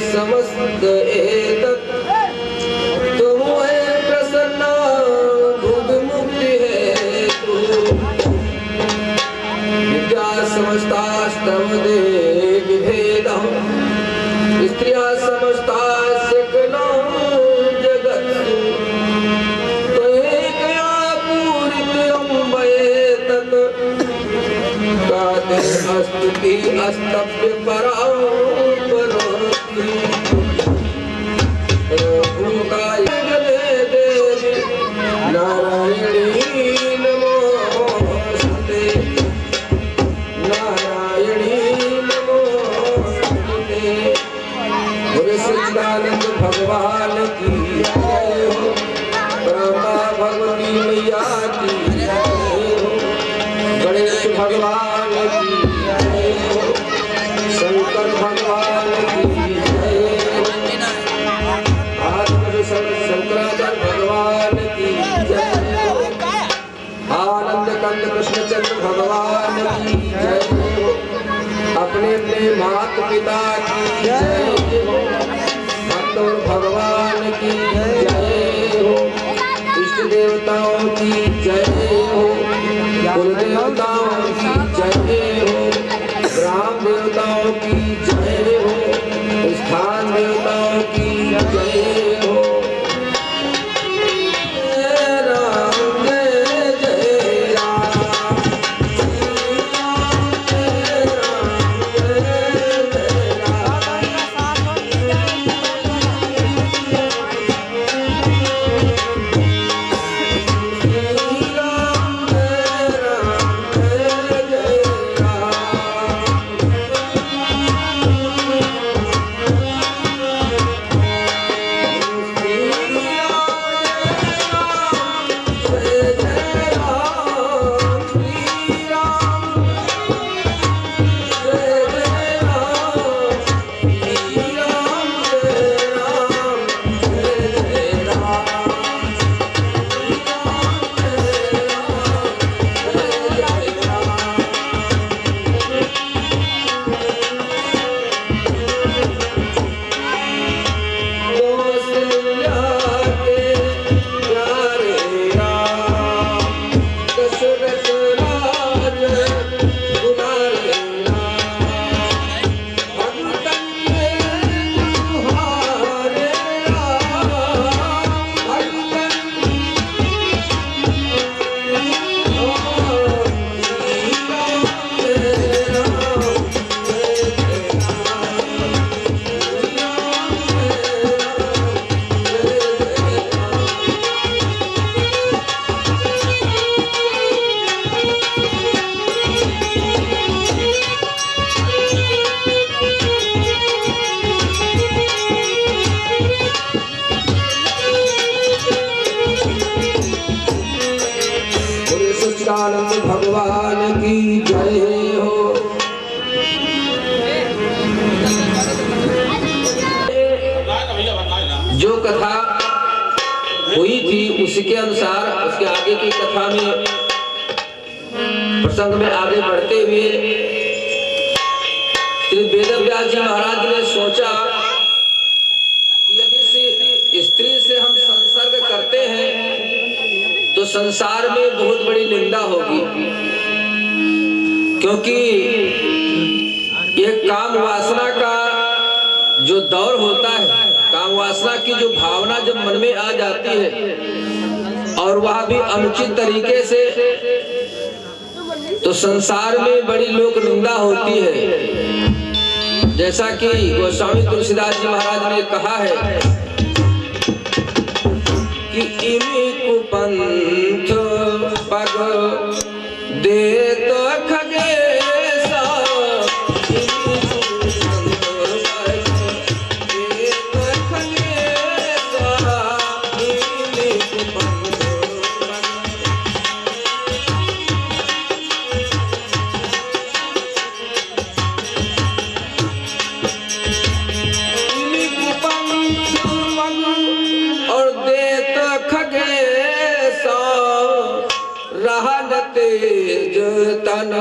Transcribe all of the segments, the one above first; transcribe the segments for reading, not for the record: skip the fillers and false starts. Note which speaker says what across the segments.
Speaker 1: समस्त एतत् तुमहे प्रसन्ना बुद्ध मुक्ति हेतु विद्या समस्तास्तव देवी भेदः स्त्रिया समस्ता सकलं जगत्सु त्वमेकया पूरितमये तत् काते अस्तुति अस्तव्य परां भगवान की जय हो, ब्रह्मा भगवती मैया की जय हो, गणेश भगवान की जय हो, शंकर भगवान की जय हो, शंकराचार्य भगवान की जय हो, आनंद कंद कृष्णचंद्र भगवान की जय हो, अपने अपने माता पिता की जय हो, भगवान की जय हो, इष्ट देवताओं की जय हो, कुल देवताओं की जय हो, ग्राम देवताओं की जय हो, स्थान देवताओं की जय हो। भगवान की जय हो। जो कथा हुई थी उसके अनुसार उसके आगे की कथा में प्रसंग में आगे बढ़ते हुए श्री वेदव्यास जी महाराज ने सोचा कि यदि स्त्री से हम संसर्ग करते हैं तो संसार में बहुत बड़ी निंदा होगी, क्योंकि ये काम वासना का जो दौर होता है, काम वासना की जो भावना जब मन में आ जाती है और वह भी अनुचित तरीके से, तो संसार में बड़ी लोक निंदा होती है। जैसा कि गोस्वामी तुलसीदास जी महाराज ने कहा है कि इमी कुपंथ पग देत खगेसा, इमी कुपंथ पग देत खगेसा, इमी कुपंथ रहन तेज तन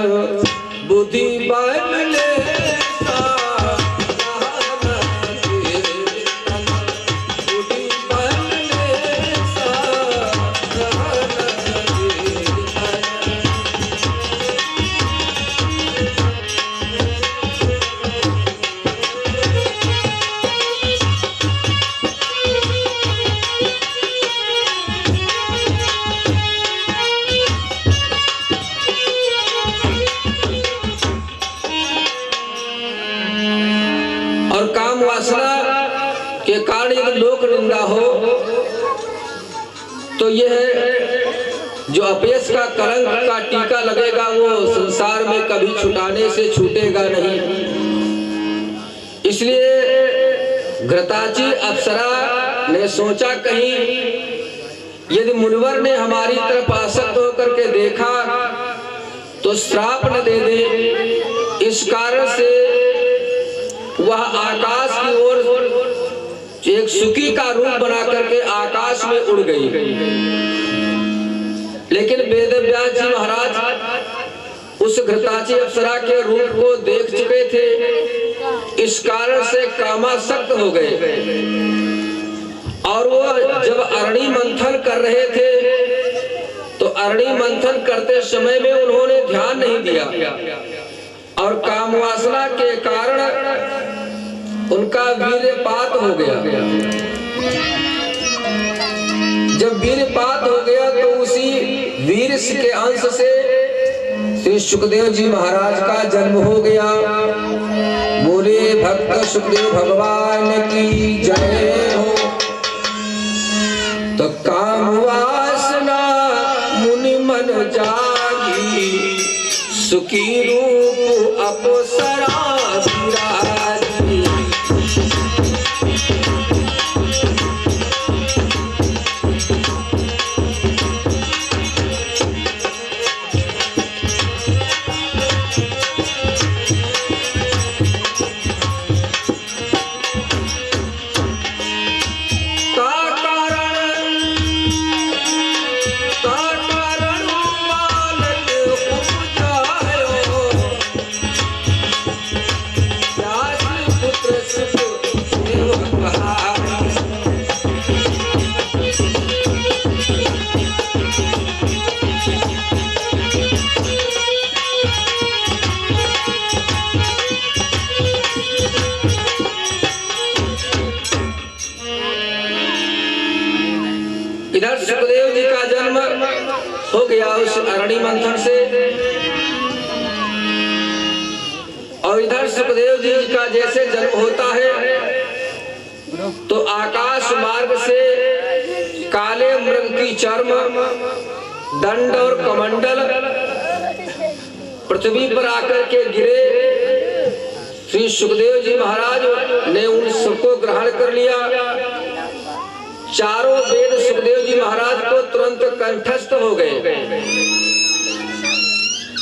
Speaker 1: बुद्धि बल ले और काम वासना के कारण यदि लोक निंदा हो तो यह जो अपयश का कलंक का टीका लगेगा वो संसार में कभी छुटाने से छूटेगा नहीं। इसलिए घृताची अप्सरा ने सोचा कहीं यदि मुनिवर ने हमारी तरफ आसक्त होकर के देखा तो श्राप न दे दे। इस कारण से वह आकाश की ओर एक सुकी का रूप बना करके आकाश में उड़ गई। लेकिन वेदव्यास जी महाराज उस घृताची अप्सरा के रूप को देख चुके थे, इस कारण से कामासक्त हो गए। और वो जब अरणि मंथन कर रहे थे तो अरणि मंथन करते समय में उन्होंने ध्यान नहीं दिया और कामवासना के कारण उनका वीर्यपात हो गया। जब वीर्यपात हो गया तो उसी वीर के अंश से श्री सुखदेव जी महाराज का जन्म हो गया। बोले भक्त सुखदेव भगवान की जय हो। तो कामवासना मुनि मन जागी, सुखी रूप अप्सरा विराजी। इधर सुखदेव जी का जन्म हो गया उस अरणि मंथन से, और इधर सुखदेव जी का जैसे जन्म होता है तो आकाश मार्ग से काले मृग की चर्म, दंड और कमंडल पृथ्वी पर आकर के गिरे। श्री सुखदेव जी महाराज ने उन सबको ग्रहण कर लिया। चारों वेद सुखदेव जी महाराज को तुरंत कंठस्थ हो गए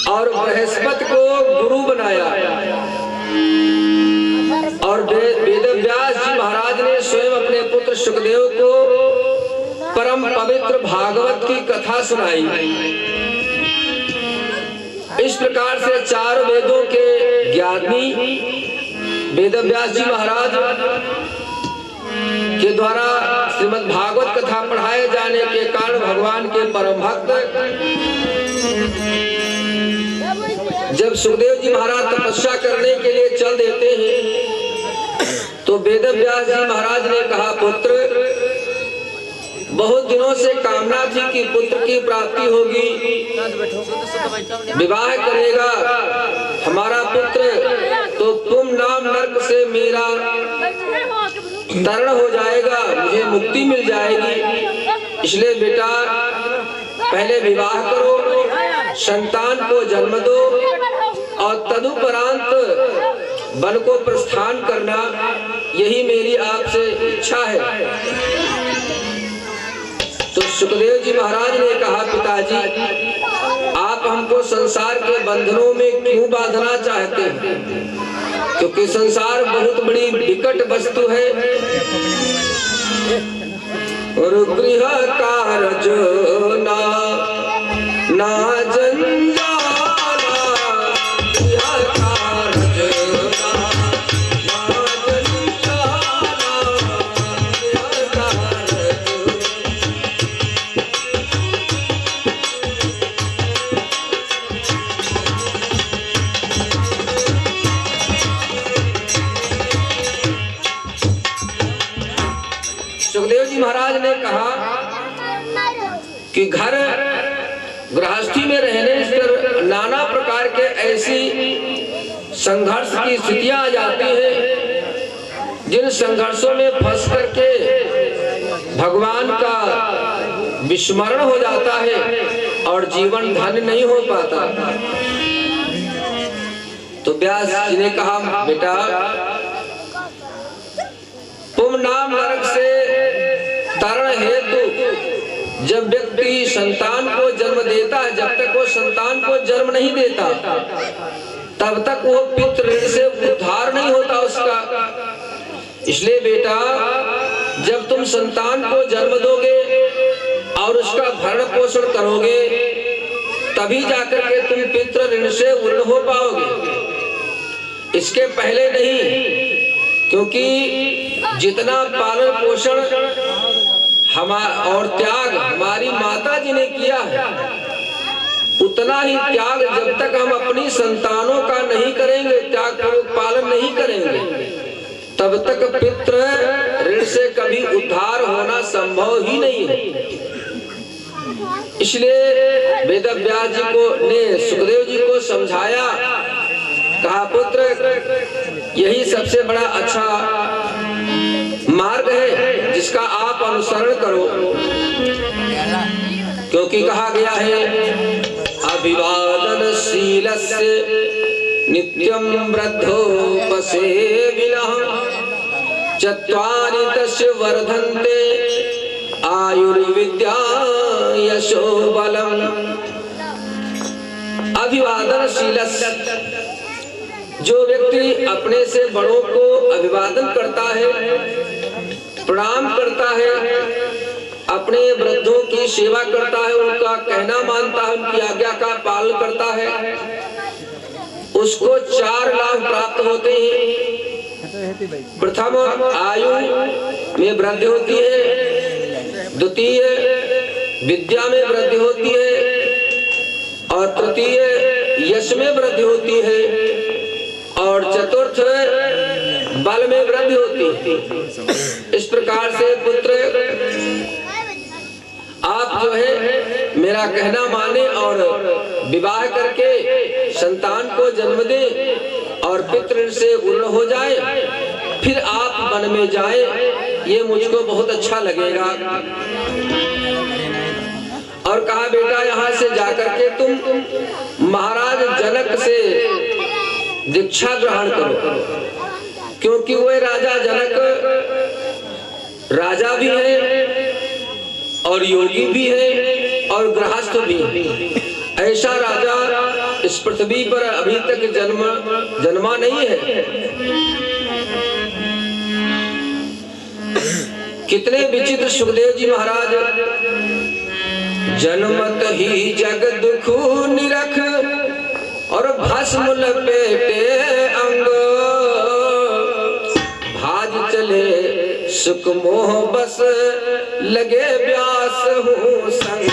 Speaker 1: और बृहस्पति को गुरु बनाया। और वेदव्यास जी महाराज ने स्वयं अपने पुत्र सुखदेव को परम पवित्र भागवत की कथा सुनाई। इस प्रकार से चार वेदों के ज्ञानी वेदव्यास जी महाराज के द्वारा श्रीमद् भागवत कथा पढ़ाए जाने के कारण भगवान के परम भक्त जब सुखदेव जी महाराज तपस्या करने के लिए चल देते हैं तो वेदव्यास जी महाराज ने कहा, पुत्र बहुत दिनों से कामना थी कि पुत्र की प्राप्ति होगी, विवाह करेगा हमारा पुत्र तो तुम नाम नरक से मेरा तरण हो जाएगा, मुझे मुक्ति मिल जाएगी। इसलिए बेटा पहले विवाह करो, संतान को जन्म दो और तदुपरांत वन को प्रस्थान करना, यही मेरी आपसे इच्छा है। तो सुखदेव जी महाराज ने कहा, पिताजी आप हमको संसार के बंधनों में क्यों बांधना चाहते हैं? क्योंकि संसार बहुत बड़ी विकट वस्तु है और गृह कार्य ना जंजाला किया कारज ना, ना जंजाला किया कारज। सुखदेव जी महाराज ने कहा कि घर गृहस्थी में रहने से नाना प्रकार के ऐसी संघर्ष की स्थितियां आ जाती हैं जिन संघर्षों में फंस करके भगवान का विस्मरण हो जाता है और जीवन धन्य नहीं हो पाता। तो व्यास जी ने कहा बेटा तुम नाम नरक से तरण हेतु जब व्यक्ति संतान को जन्म देता है, जब तक वो संतान को जन्म नहीं देता तब तक वो पितृ ऋण से उद्धार नहीं होता उसका। इसलिए बेटा जब तुम संतान को जन्म दोगे और उसका भरण पोषण करोगे तभी जाकर के तुम पितृ ऋण से उर्ण हो पाओगे, इसके पहले नहीं। क्योंकि जितना पालन पोषण और त्याग हमारी माता जी ने किया है उतना ही त्याग जब तक हम अपनी संतानों का नहीं करेंगे, त्याग पालन नहीं करेंगे, तब तक पितृ ऋण से कभी उद्धार होना संभव ही नहीं है। इसलिए वेद व्यास जी को ने सुखदेव जी को समझाया, कहा पुत्र यही सबसे बड़ा अच्छा मार्ग है जिसका आप अनुसरण करो। क्योंकि कहा गया है अभिवादनशीलस्य नित्यं वृद्धोपसेविनः चत्वारि तस्य वर्धन्ते आयुर्विद्या यशो बलम्। अभिवादनशीलस्य, जो व्यक्ति अपने से बड़ों को अभिवादन करता है, प्रणाम करता है, अपने वृद्धों की सेवा करता है, उनका कहना मानता है, उनकी आज्ञा का पालन करता है, उसको 4 लाभ प्राप्त होते हैं। प्रथम आयु में वृद्धि होती है, द्वितीय विद्या में वृद्धि होती है और तृतीय यश में वृद्धि होती है और चतुर्थ बल में वृद्धि होती है। इस प्रकार से पुत्र आप जो है मेरा कहना माने और विवाह करके संतान को जन्म दें और पितृ से उर्ण हो जाए, फिर आप वन में जाएं, ये मुझको बहुत अच्छा लगेगा। और कहा बेटा यहाँ से जाकर के तुम महाराज जनक से दीक्षा ग्रहण करो, क्योंकि वह राजा जनक राजा भी है और योगी भी है और गृहस्थ भी है। ऐसा राजा इस पृथ्वी पर अभी तक जन्मा नहीं है। कितने विचित्र सुखदेव जी महाराज, जनमत ही जग दुख निरख और भस्म लपेटे अंग, भाज चले सुख मोह बस लगे व्यास हूँ संग।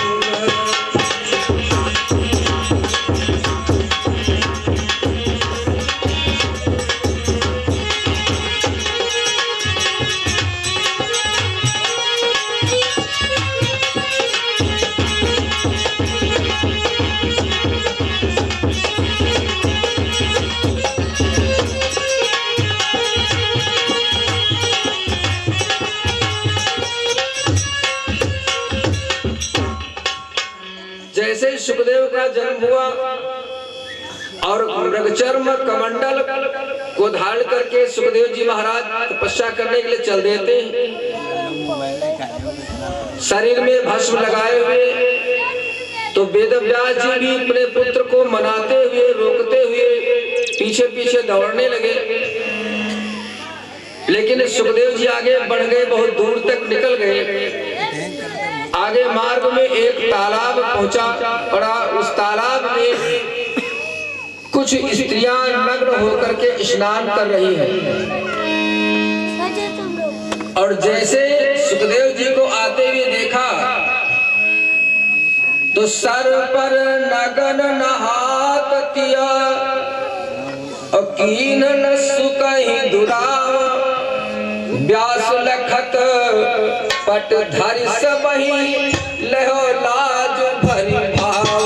Speaker 1: जैसे सुखदेव का जन्म हुआ और मृगचर्म कमंडल को धारण करके सुखदेव जी महाराज तपस्या करने के लिए चल देते हैं, शरीर में भस्म लगाए हुए, तो वेद व्यास जी भी अपने पुत्र को मनाते हुए रोकते हुए पीछे पीछे दौड़ने लगे। लेकिन सुखदेव जी आगे बढ़ गए, बहुत दूर तक निकल गए। आगे मार्ग में एक तालाब पहुंचा पड़ा। उस तालाब में कुछ स्त्रियां नग्न होकर के स्नान कर रही हैं। और जैसे सुखदेव जी को आते हुए देखा तो सर पर नग्न नहात तिया कीन न सुकहि दुराव व्यास लखत पट धरि सबहि लहो लाज भरि भाव।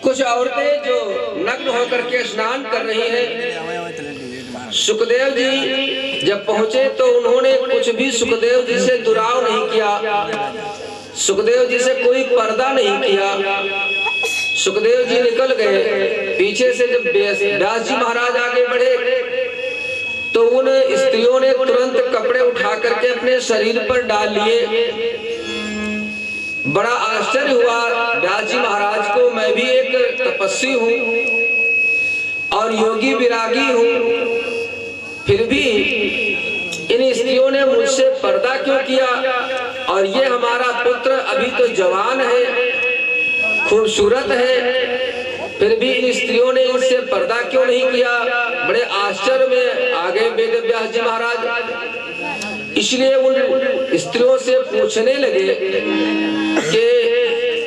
Speaker 1: कुछ औरतें जो नग्न होकर के स्नान कर रही हैं। सुखदेव जी जब पहुंचे तो उन्होंने कुछ भी सुखदेव जी से दुराव नहीं किया, सुखदेव जी से कोई पर्दा नहीं किया। सुखदेव जी निकल गए। पीछे से जब व्यास जी महाराज आगे बढ़े तो उन स्त्रियों ने तुरंत कपड़े उठा करके अपने शरीर पर डाल लिए। बड़ा आश्चर्य हुआ व्यास जी महाराज को। मैं भी एक तपस्वी हूँ और योगी विरागी हूँ, फिर भी इन स्त्रियों ने मुझसे पर्दा क्यों किया? और ये हमारा पुत्र अभी तो जवान है, खूबसूरत है, फिर भी इन स्त्रियों ने इनसे पर्दा क्यों नहीं किया? बड़े आश्चर्य में आ गए वेद व्यास जी महाराज। इसलिए उन स्त्रियों से पूछने लगे कि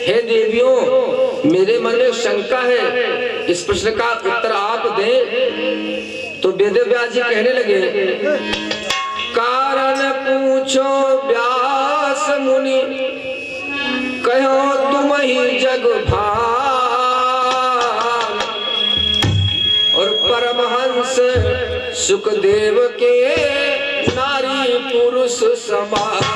Speaker 1: हे देवियों, मेरे मन में शंका है, इस प्रश्न का उत्तर आप दें। तो वेद व्यास जी कहने लगे, कारण पूछो व्यास मुनि, कहो तुम ही जग भान। और परमहंस सुखदेव के नारी पुरुष समान।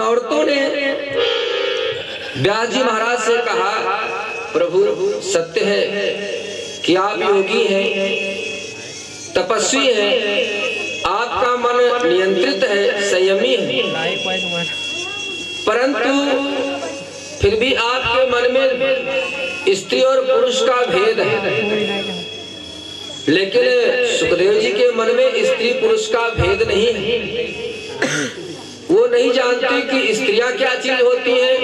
Speaker 1: औरतों ने व्यास जी महाराज से कहा, प्रभु सत्य है कि आप योगी हैं, तपस्वी हैं, आपका मन नियंत्रित है, संयमी है, परंतु फिर भी आपके मन में स्त्री और पुरुष का भेद है। लेकिन सुखदेव जी के मन में स्त्री पुरुष का भेद नहीं है। वो नहीं जानती कि स्त्रियां क्या चीज होती हैं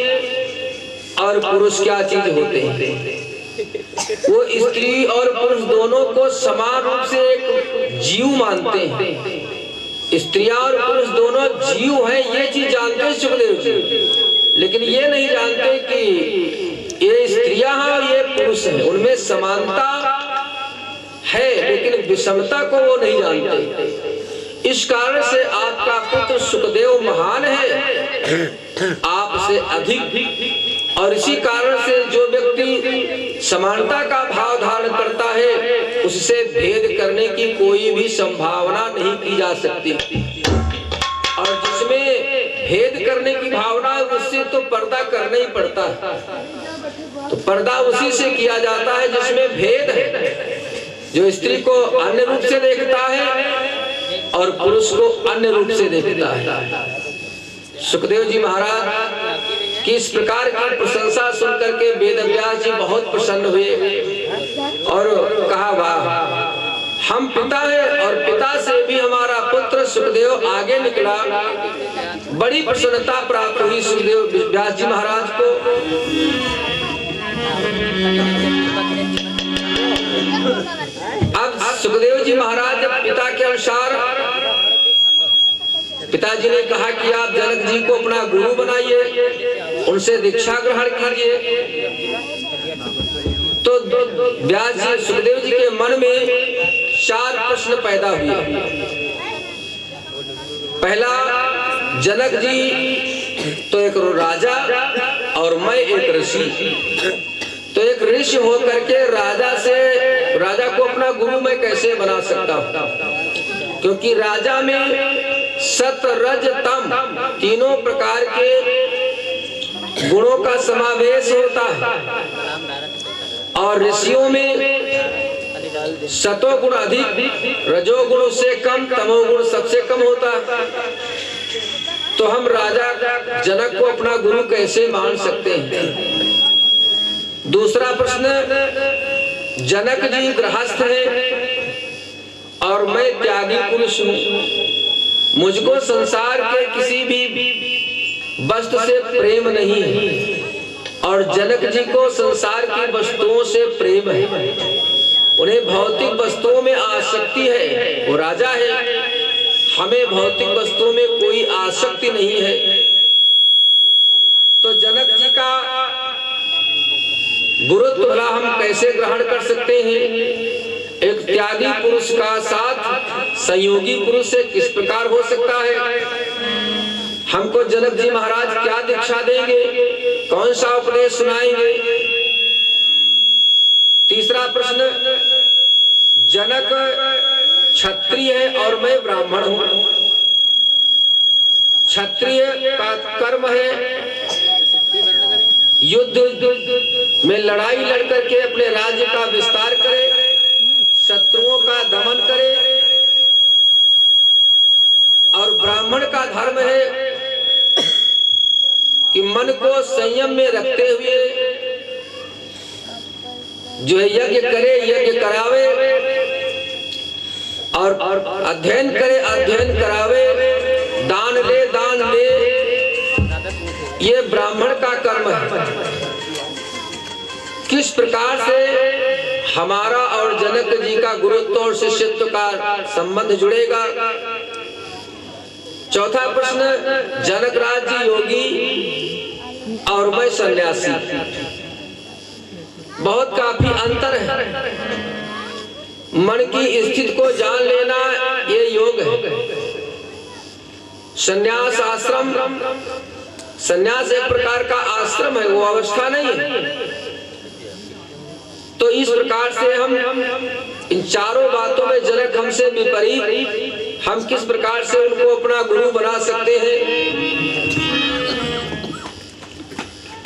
Speaker 1: और पुरुष क्या चीज होते हैं। वो स्त्री और पुरुष दोनों को समान रूप से एक जीव मानते हैं। स्त्रियां और पुरुष दोनों जीव हैं, ये चीज जानते हैं सुखदेव जी। लेकिन ये नहीं जानते कि ये स्त्रियां हैं और ये पुरुष हैं, उनमें समानता है लेकिन विषमता को वो नहीं जानते। इस कारण से आपका पुत्र सुखदेव महान है आपसे अधिक, और इसी कारण से जो व्यक्ति समानता का भाव धारण करता है उससे भेद करने की कोई भी संभावना नहीं की जा सकती। और जिसमें भेद करने की भावना है उससे तो पर्दा करना ही पड़ता है। तो पर्दा उसी से किया जाता है जिसमें भेद है, जो स्त्री को अन्य रूप से देखता है और पुरुष को अन्य रूप से देखता है। सुखदेव जी महाराज की इस प्रकार की प्रशंसा सुनकर के वेद व्यास जी बहुत प्रसन्न हुए और कहा, वाह, हम पिता हैं और पिता से भी हमारा पुत्र सुखदेव आगे निकला। बड़ी प्रसन्नता प्राप्त हुई सुखदेव व्यास जी महाराज को। अब सुखदेव जी महाराज पिता के अनुसार पिताजी ने कहा कि आप जनक जी को अपना गुरु बनाइए, उनसे दीक्षा ग्रहण कीजिए। तो व्यास जी सुखदेव जी के मन में 4 प्रश्न पैदा हुए। पहला, जनक जी तो एक राजा और मैं एक ऋषि, तो एक ऋषि होकर के राजा को अपना गुरु मैं कैसे बना सकता हूँ? क्योंकि राजा में सत रज तम तीनों प्रकार के गुणों का समावेश होता है और ऋषियों में सतोगुण अधिक, रजोगुण उससे कम, तमोगुण सबसे कम होता है। तो हम राजा जनक को अपना गुरु कैसे मान सकते हैं? दूसरा प्रश्न, जनक जी गृहस्थ हैं और मैं त्यागी पुरुष हूँ, मुझको संसार के किसी भी वस्तु से प्रेम नहीं है और जनक जी को संसार की वस्तुओं से प्रेम है, उन्हें भौतिक वस्तुओं में आसक्ति है, वो राजा है, हमें भौतिक वस्तुओं में कोई आसक्ति नहीं है। तो जनक जी का गुरुत्व भला हम कैसे ग्रहण कर सकते हैं? एक त्यागी पुरुष का साथ संयोगी पुरुष से किस प्रकार हो सकता है? हमको जनक जी महाराज क्या दीक्षा देंगे, कौन सा उपदेश सुनाएंगे? तीसरा प्रश्न, जनक क्षत्रिय है और मैं ब्राह्मण हूं, क्षत्रिय का कर्म है युद्ध में लड़ाई लड़ करके अपने राज्य का विस्तार करे, शत्रुओं का दमन करे, और ब्राह्मण का धर्म है कि मन को संयम में रखते हुए जो है यज्ञ करे, यज्ञ करावे, और अध्ययन करे, अध्ययन करावे, दान ले, दान ले, ये ब्राह्मण का कर्म है। किस प्रकार से हमारा और जनक जी का गुरुत्व और शिष्यत्व का संबंध जुड़ेगा? चौथा प्रश्न, जनक राज जी योगी और मैं सन्यासी, बहुत काफी अंतर है। मन की स्थिति को जान लेना ये योग है। सन्यास आश्रम, सन्यास एक प्रकार का आश्रम है, वो अवस्था नहीं है। तो इस प्रकार से हम इन चारों बातों में जनक हमसे विपरीत, हम किस प्रकार से उनको अपना गुरु बना सकते हैं?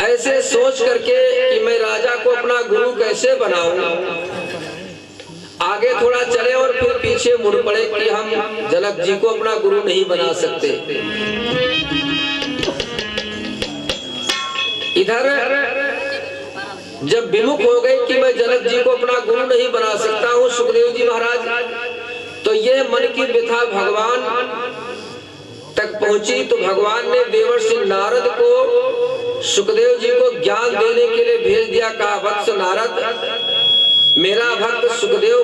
Speaker 1: ऐसे सोच करके कि मैं राजा को अपना गुरु कैसे बनाऊं, आगे थोड़ा चले और फिर पीछे मुड़ पड़े कि हम जनक जी को अपना गुरु नहीं बना सकते। इधर जब विमुख हो गए कि मैं जनक जी को अपना गुरु नहीं बना सकता हूँ सुखदेव जी महाराज, तो ये मन की व्यथा भगवान तक पहुंची। तो भगवान ने देवर्षि नारद को सुखदेव जी को ज्ञान देने के लिए भेज दिया। कहा, वत्स नारद, मेरा भक्त सुखदेव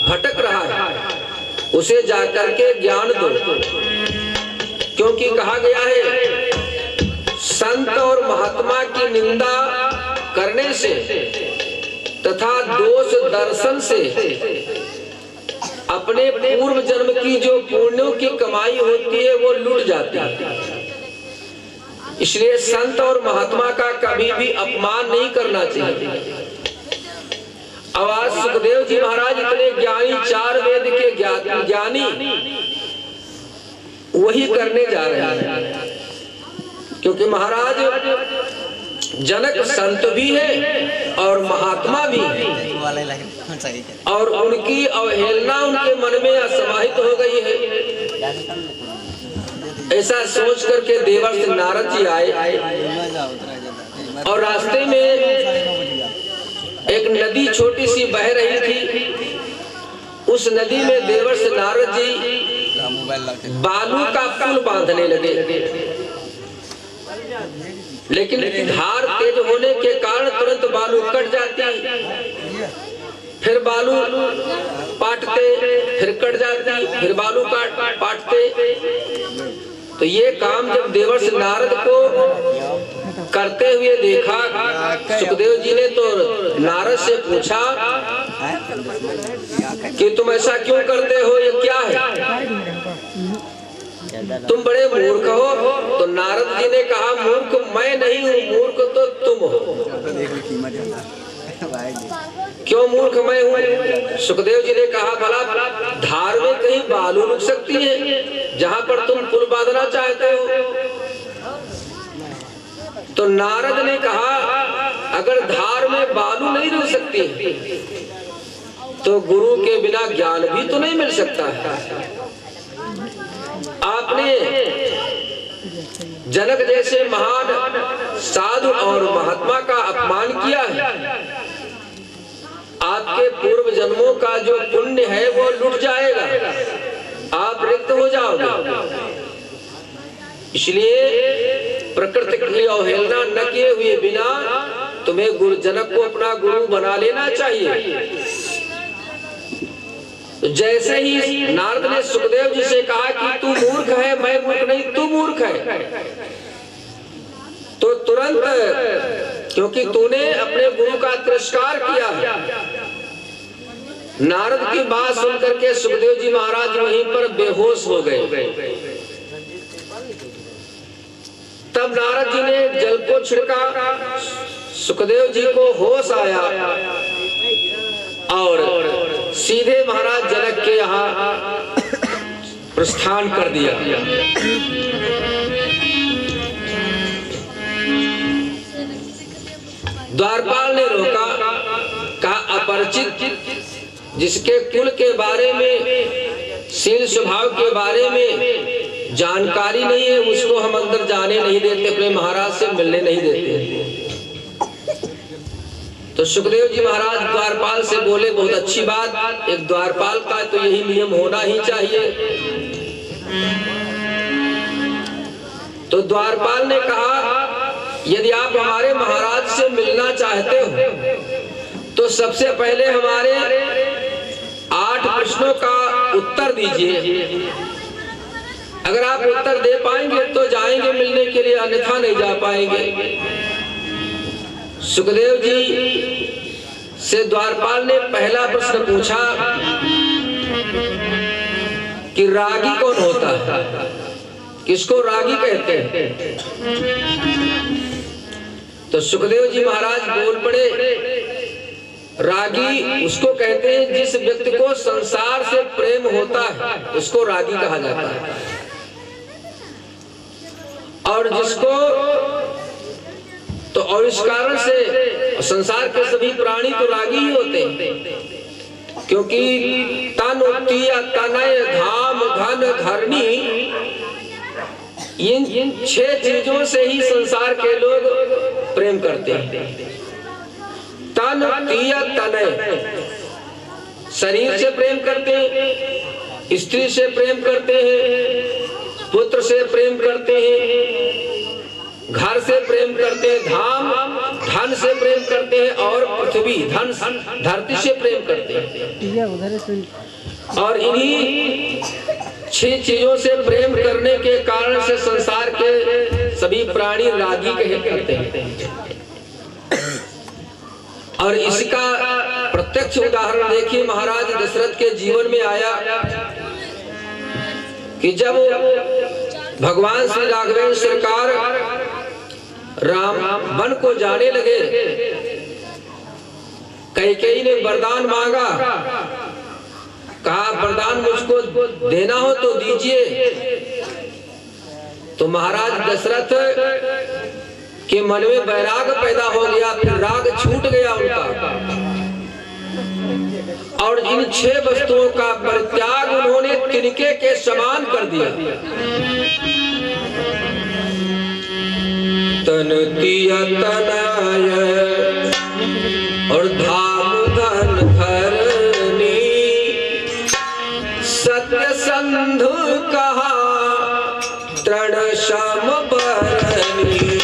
Speaker 1: भटक रहा है, उसे जाकर के ज्ञान दो। क्योंकि कहा गया है संत और महात्मा की निंदा करने से तथा दोष दर्शन से अपने पूर्व जन्म की जो पुण्यों की कमाई होती है वो लूट जाती है। इसलिए संत और महात्मा का कभी भी अपमान नहीं करना चाहिए। अब आज सुखदेव जी महाराज इतने ज्ञानी, 4 वेद के ज्ञानी, वही करने जा रहे हैं। क्योंकि महाराज जनक संत भी है और महात्मा भी है, और उनकी अवहेलना उनके मन में असमाहित हो गई है। ऐसा सोच करके देवर्षि नारद जी आए और रास्ते में एक नदी छोटी सी बह रही थी। उस नदी में देवर्षि नारद जी बालू का पुल बांधने लगे, लेकिन धार तेज होने के कारण तुरंत बालू कट जाती, फिर बालू पाटते, फिर कट जाती, फिर बालू पाटते। तो ये काम जब देवर्षि नारद को करते हुए देखा। सुखदेव जी ने तो नारद से पूछा कि तुम ऐसा क्यों करते हो, ये क्या है, तुम बड़े मूर्ख हो। तो नारद जी ने कहा मूर्ख मैं नहीं हूँ, मूर्ख तो तुम हो। क्यों मूर्ख मैं हूँ? सुखदेव जी ने कहा भला धार में कहीं बालू रुक सकती है जहाँ पर तुम पुल बांधना चाहते हो? तो नारद ने कहा अगर धार में बालू नहीं रुक सकती तो गुरु के बिना ज्ञान भी तो नहीं मिल सकता है। आपने जनक जैसे महान साधु और महात्मा का अपमान किया है, आपके पूर्व जन्मों का जो पुण्य है वो लुट जाएगा, आप रिक्त हो जाओगे। इसलिए प्रकृति की अवहेलना न किए हुए बिना तुम्हें गुरु जनक को अपना गुरु बना लेना चाहिए। तो जैसे ही नारद ने सुखदेव जी से कहा कि तू मूर्ख है, मैं मूर्ख नहीं, तू मूर्ख है, तो तुरंत, क्योंकि तूने अपने गुरु का तिरस्कार किया है। नारद की बात सुनकर के सुखदेव जी महाराज वहीं पर बेहोश हो गए। तब नारद जी ने जल को छिड़का, सुखदेव जी को होश आया और सीधे महाराज जनक के यहाँ प्रस्थान कर दिया। द्वारपाल ने रोका, कहा अपरिचित जिसके कुल के बारे में, शील स्वभाव के बारे में जानकारी नहीं है, उसको हम अंदर जाने नहीं देते, अपने महाराज से मिलने नहीं देते। तो सुखदेव जी महाराज द्वारपाल से बोले बहुत अच्छी बात, एक द्वारपाल का तो यही नियम होना ही चाहिए। तो द्वारपाल ने कहा यदि आप हमारे महाराज से मिलना चाहते हो तो सबसे पहले हमारे 8 प्रश्नों का उत्तर दीजिए। अगर आप उत्तर दे पाएंगे तो जाएंगे मिलने के लिए, अन्यथा नहीं जा पाएंगे। सुखदेव जी से द्वारपाल ने पहला प्रश्न पूछा कि रागी कौन होता है, किसको रागी कहते हैं? तो सुखदेव जी महाराज बोल पड़े रागी उसको कहते हैं जिस व्यक्ति को संसार से प्रेम होता है, उसको रागी कहा जाता है। और जिसको तो और इस कारण से संसार के सभी प्राणी तो रागी ही होते हैं, क्योंकि तन तनय धाम धन धरनी, इन 6 चीजों से ही संसार के लोग प्रेम करते हैं। तन तीय तनय, शरीर से प्रेम करते हैं, स्त्री से प्रेम करते हैं, पुत्र से प्रेम करते हैं, घर से प्रेम करते हैं, धाम धन से प्रेम करते हैं, और पृथ्वी धन धरती से प्रेम करते हैं। और इन्हीं 6 चीजों से प्रेम करने के कारण से संसार के सभी प्राणी रागी कहे करते हैं। और इसका प्रत्यक्ष उदाहरण देखिए महाराज दशरथ के जीवन में आया कि जब भगवान श्री राघवेंद्र सरकार राम वन को जाने लगे, कैकेयी ने वरदान मांगा, कहा वरदान मुझको देना हो तो दीजिए। तो महाराज दशरथ के मन में वैराग पैदा हो गया, फिर राग छूट गया उनका, और इन 6 वस्तुओं का परित्याग उन्होंने तिनके के समान कर दिया। तन तिय तनय और धाम धन धरनी, सत्य संधु कहा तृण शम बरनी।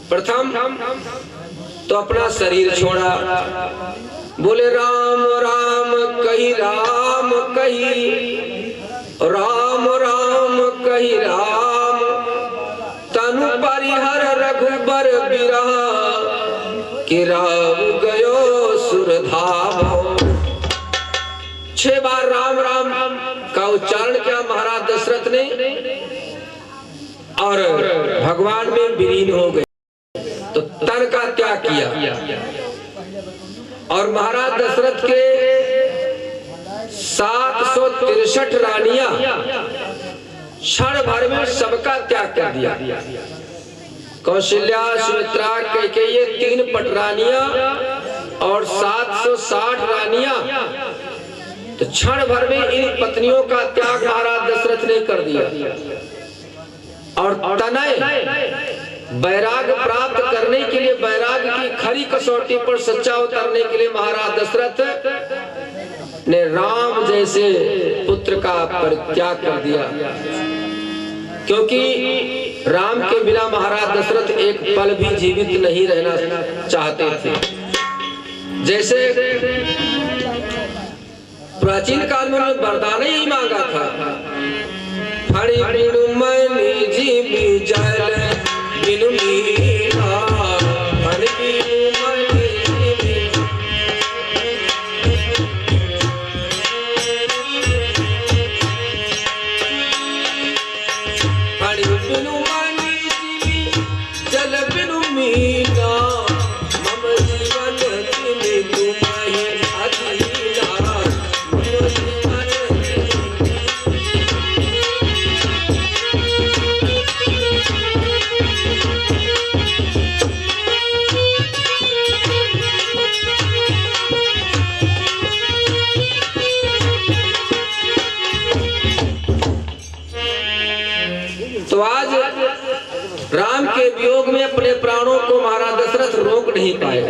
Speaker 1: प्रथम तो अपना शरीर छोड़ा, बोले राम राम कही राम कही, राम राम कही राम, तनु परिहर रघुबर बिरह, कि राम गयो सुरधाम। 6 बार राम राम का उच्चारण किया महाराज दशरथ ने और भगवान में विलीन हो गए, तो तन का त्याग किया। और महाराज दशरथ के 763 रानियां क्षण भर में सबका त्याग कर दिया। कौशल्या, सुमित्रा, कैकेयी, ये 3 पटरानियां और 760 रानियां, तो क्षण भर में इन पत्नियों का त्याग महाराज दशरथ ने कर दिया। और तनय वैराग प्राप्त करने के लिए, वैराग की खरी कसौटी पर सच्चा उतरने के लिए महाराज दशरथ ने राम जैसे पुत्र का परित्याग कर दिया। क्योंकि राम के बिना महाराज दशरथ एक पल भी जीवित नहीं रहना चाहते थे। जैसे प्राचीन काल में उन्होंने वरदान ही मांगा था, फड़ी बिनु मनि जीवी जल बिनु मीरा, फड़ी बिनु मनि जीवी, फड़ी बिनु मनि जीवी जल बिनु मीरा, मम जीवन तिनि तुम्हि अधीना, मम जीवन। तो आज राम के वियोग में अपने प्राणों को महाराज दशरथ रोक नहीं पाए,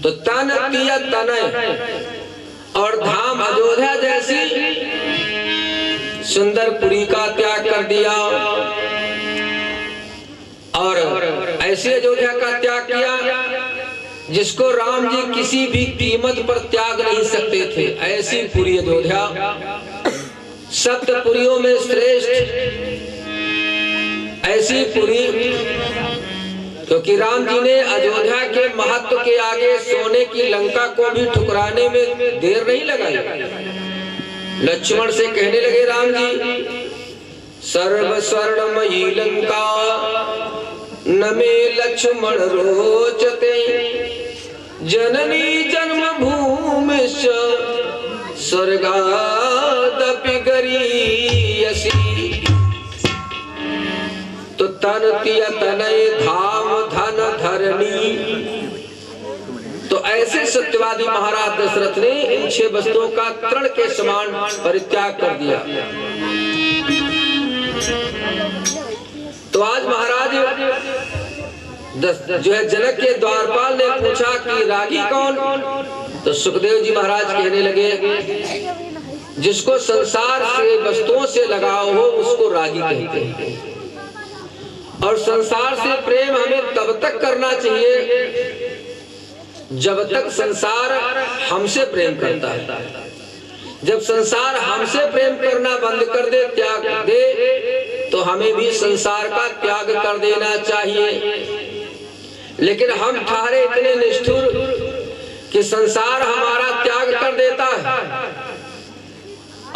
Speaker 1: तो तन तिय तनय और धाम अयोध्या जैसी सुंदर पुरी का त्याग कर दिया और ऐसे अयोध्या का त्याग किया जिसको राम जी किसी भी कीमत पर त्याग नहीं सकते थे। ऐसी पुरी अयोध्या, सप्तपुरियों में श्रेष्ठ ऐसी पुरी, क्योंकि राम जी ने अयोध्या के महत्व के आगे सोने की लंका को भी ठुकराने में देर नहीं लगाई। लक्ष्मण से कहने लगे राम जी, सर्व स्वर्णमयी लंका न मे लक्ष्मण रोचते, जननी जन्मभूमि स्वर्गादपि गरीयसी। तो तन तिय तनय धाम धन धरणी, तो ऐसे सत्यवादी महाराज दशरथ ने इन 6 वस्तुओं का तृण के समान परित्याग कर दिया। तो आज महाराज जो है जनक के द्वारपाल ने पूछा कि रागी कौन, तो सुखदेव जी महाराज कहने लगे जिसको संसार से वस्तुओं से लगाव हो उसको रागी कहते हैं। और संसार से प्रेम हमें तब तक करना चाहिए जब तक संसार हमसे प्रेम करता है। जब संसार हमसे प्रेम करना बंद कर दे, त्याग दे, तो हमें भी संसार का त्याग कर देना चाहिए। लेकिन हम ठहरे इतने निष्ठुर कि संसार हमारा त्याग कर देता है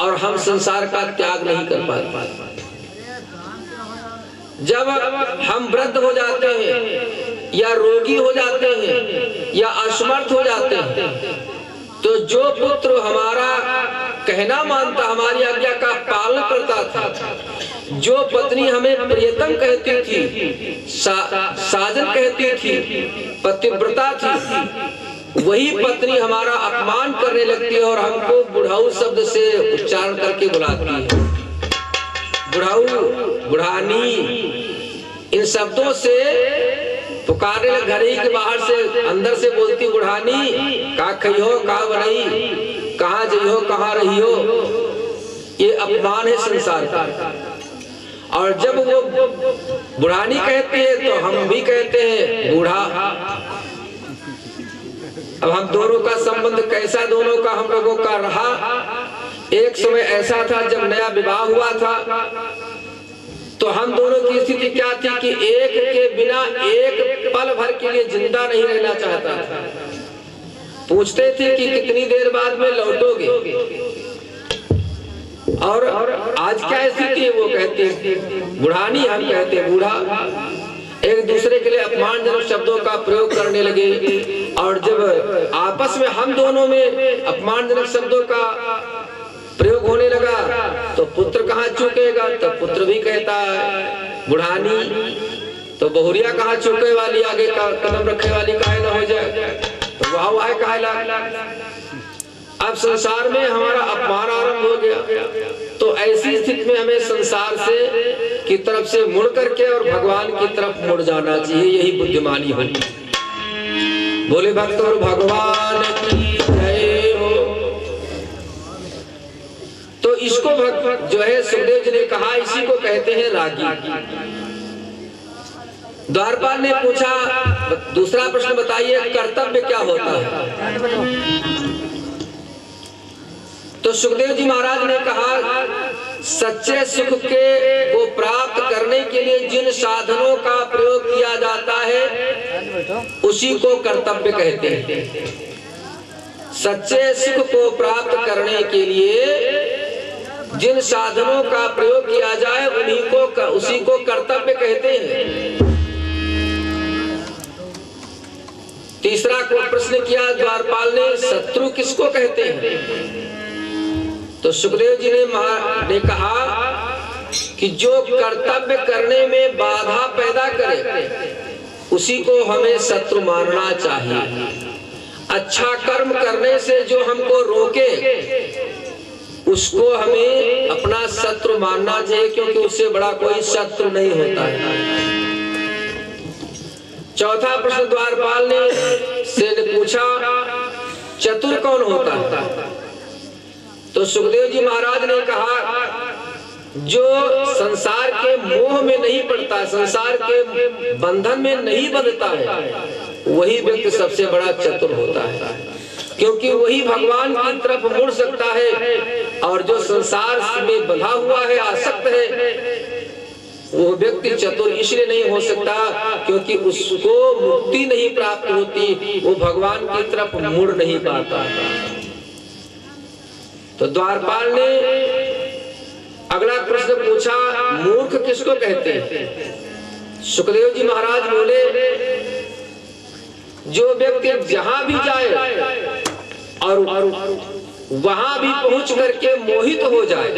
Speaker 1: और हम संसार का त्याग नहीं कर पाते। जब हम वृद्ध हो जाते हैं या रोगी हो जाते हैं या असमर्थ हो जाते हैं, तो जो पुत्र हमारा कहना मानता, हमारी आज्ञा का पालन करता था, जो पत्नी हमें प्रियतम कहती थी, साजन कहती थी, पतिव्रता थी, वही पत्नी हमारा अपमान करने लगती है और हमको बुढ़ाऊ शब्द से उच्चारण करके बुलाती है। बुढ़ाऊ, बुढ़ानी, इन शब्दों से पुकारने लग, घर ही के बाहर से अंदर से बोलती बुढ़ानी, का खई हो, का बनई, कहाँ जई हो, कहाँ रही हो। ये अपमान है संसार का। और जब वो बुढ़ानी कहते हैं तो हम भी कहते हैं बूढ़ा। अब हम दोनों का संबंध कैसा दोनों का हम लोगों का रहा। एक समय ऐसा था जब नया विवाह हुआ था तो हम दोनों की स्थिति क्या थी कि एक के बिना एक पल भर के लिए जिंदा नहीं रहना चाहता था। पूछते थे कि कितनी देर बाद में लौटोगे, और आज क्या स्थिति है, वो कहते हैं बुढ़ानी, हम कहते हैं बूढ़ा। एक दूसरे के लिए अपमानजनक शब्दों का प्रयोग करने लगे, और जब आपस में हम दोनों में अपमानजनक शब्दों का प्रयोग होने लगा तो पुत्र कहाँ चूकेगा, तो पुत्र भी कहता है बुढ़ानी, तो बहुरिया कहाँ चूके वाली, आगे का कदम रखे वाली काहे ना हो जाए, तो वाह काहे ला। अब संसार में हमारा अपमान आरंभ हो गया। तो ऐसी स्थिति में हमें संसार से की तरफ से मुड़ करके और भगवान की तरफ मुड़ जाना चाहिए, यही बुद्धिमानी होगी। बोले भक्त और भगवान की जय हो। तो इसको जो है सुखदेव जी ने कहा, इसी को कहते हैं रागी। द्वारपाल ने पूछा दूसरा प्रश्न, बताइए कर्तव्य क्या होता है। तो सुखदेव जी महाराज ने कहा, सच्चे सुख को प्राप्त करने के लिए जिन साधनों का प्रयोग किया जाता है उसी को कर्तव्य कहते हैं। सच्चे सुख को प्राप्त करने के लिए जिन साधनों का प्रयोग किया जाए उसी को कर्तव्य कहते हैं। तीसरा प्रश्न किया द्वारपाल ने, शत्रु किसको कहते हैं। तो सुखदेव जी ने कहा कि जो कर्तव्य करने में बाधा पैदा करे उसी को हमें शत्रु मानना चाहिए। अच्छा कर्म करने से जो हमको रोके उसको हमें अपना शत्रु मानना चाहिए, क्योंकि उससे बड़ा कोई शत्रु नहीं होता है। चौथा प्रश्न द्वारपाल से पूछा, चतुर कौन होता है। तो सुखदेव जी महाराज ने कहा, जो संसार के मोह में नहीं पड़ता, संसार के बंधन में नहीं बंधता है, वही व्यक्ति सबसे बड़ा चतुर होता है, क्योंकि वही भगवान की तरफ मुड़ सकता है। और जो संसार में बंधा हुआ है, आसक्त है, वो व्यक्ति चतुर इसलिए नहीं हो सकता क्योंकि उसको मुक्ति नहीं प्राप्त होती, वो भगवान की तरफ मुड़ नहीं पाता। तो द्वारपाल ने अगला प्रश्न पूछा, मूर्ख किसको कहते हैं। सुखदेव जी महाराज बोले, जो व्यक्ति जहां भी जाए और वहां भी पहुंच करके मोहित हो जाए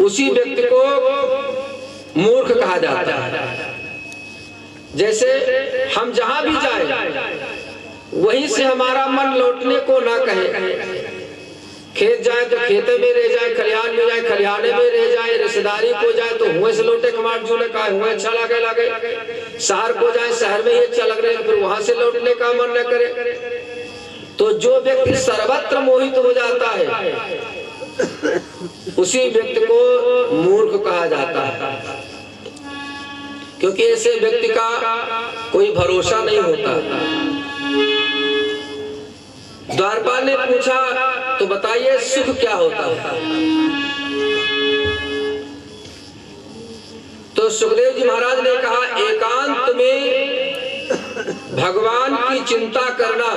Speaker 1: उसी व्यक्ति को मूर्ख कहा जाता है। जैसे हम जहां भी जाए वहीं से हमारा मन लौटने को ना कहे। खेत जाए तो खेते में रह जाए, खलिहान में जाए खलिहाने में रह जाए, रिश्तेदारी को जाए तो हुए से लौटे कमाट जो लगा हुए अच्छा लगे, शहर को जाए शहर में ही अच्छा लग रहा है, फिर वहां से लौटने का मन न करे। तो जो व्यक्ति सर्वत्र मोहित हो जाता है उसी व्यक्ति को मूर्ख कहा जाता है, क्योंकि ऐसे व्यक्ति का कोई भरोसा नहीं होता। द्वारपाल ने पूछा, तो बताइए सुख क्या होता है। तो सुखदेव जी महाराज ने कहा, एकांत में भगवान की चिंता करना,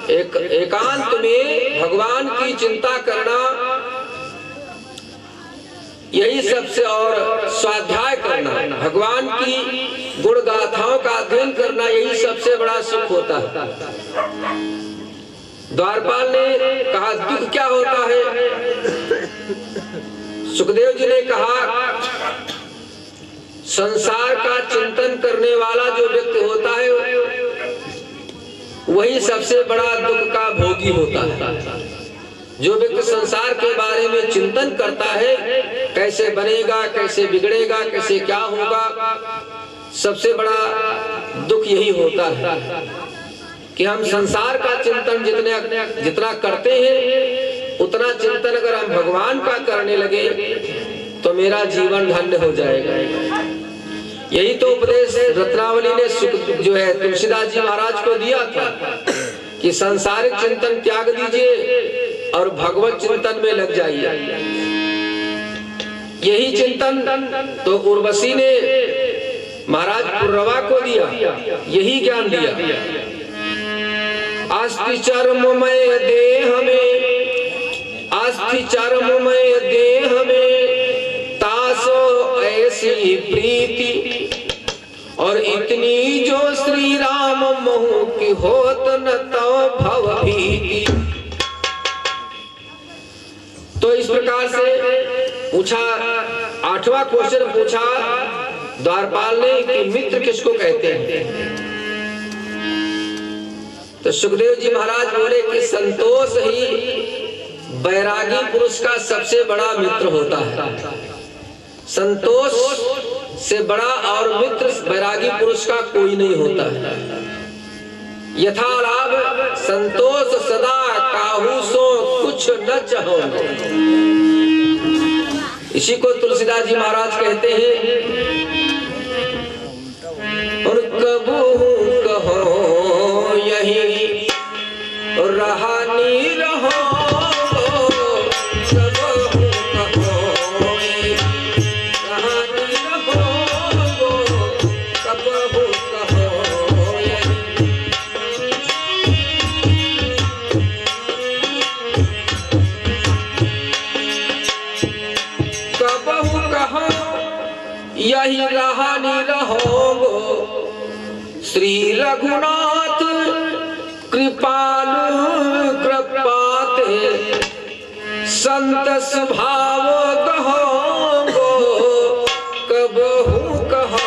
Speaker 1: एकांत में भगवान की चिंता करना, यही सबसे, और स्वाध्याय करना, भगवान की गुण गाथाओं का अध्ययन करना, यही सबसे बड़ा सुख होता है। द्वारपाल ने कहा, दुख क्या होता है। सुखदेव जी ने कहा, संसार का चिंतन करने वाला जो व्यक्ति होता है वही सबसे बड़ा दुख का भोगी होता है। जो व्यक्ति संसार के बारे में चिंतन करता है, कैसे बनेगा, कैसे बिगड़ेगा, कैसे क्या होगा, सबसे बड़ा दुख यही होता है कि हम संसार का चिंतन जितना करते हैं उतना चिंतन अगर हम भगवान का करने लगे तो मेरा जीवन धन्य हो जाएगा। यही तो उपदेश रत्नावली ने जो है तुलसीदास जी महाराज को दिया था कि सांसारिक चिंतन त्याग दीजिए और भगवत चिंतन में लग जाइए। यही चिंतन तो उर्वशी ने महाराज पुरवा को दिया, यही ज्ञान दिया। अस्थि चर्ममय देह में, अस्थि चर्ममय देह में तासो ऐसी प्रीति, और इतनी जो श्री राम महु की होत न तो भव भीति। तो इस प्रकार से पूछा, 8वां क्वेश्चन पूछा द्वारपाल ने कि मित्र किसको कहते हैं? तो सुखदेव जी महाराज बोले कि संतोष ही बैरागी पुरुष का सबसे बड़ा मित्र होता है। संतोष से बड़ा और मित्र बैरागी पुरुष का कोई नहीं होता है। यथा लाभ संतोष सदा काहू सो कुछ न चाहो। इसी को तुलसीदास जी महाराज कहते हैं, और कबू कहो यही रहानी रहो, यही रहानी रहोगो। श्री रघुनाथ कृपालु कृपाते संत स्वभाव कहोगो, कबहु कहो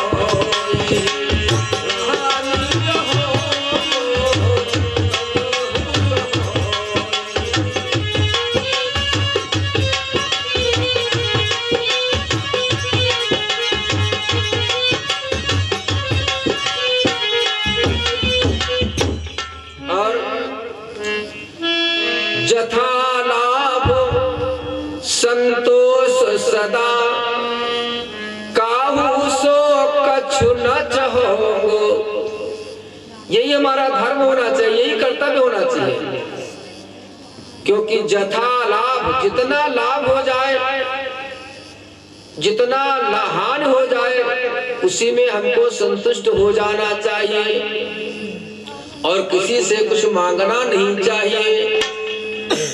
Speaker 1: सदा काहू सो कछु न चाहो। यही हमारा धर्म होना चाहिए, यही कर्तव्य होना चाहिए। क्योंकि जथा लाभ, जितना लाभ हो जाए, जितना हानि हो जाए, उसी में हमको संतुष्ट हो जाना चाहिए और किसी से कुछ मांगना नहीं चाहिए।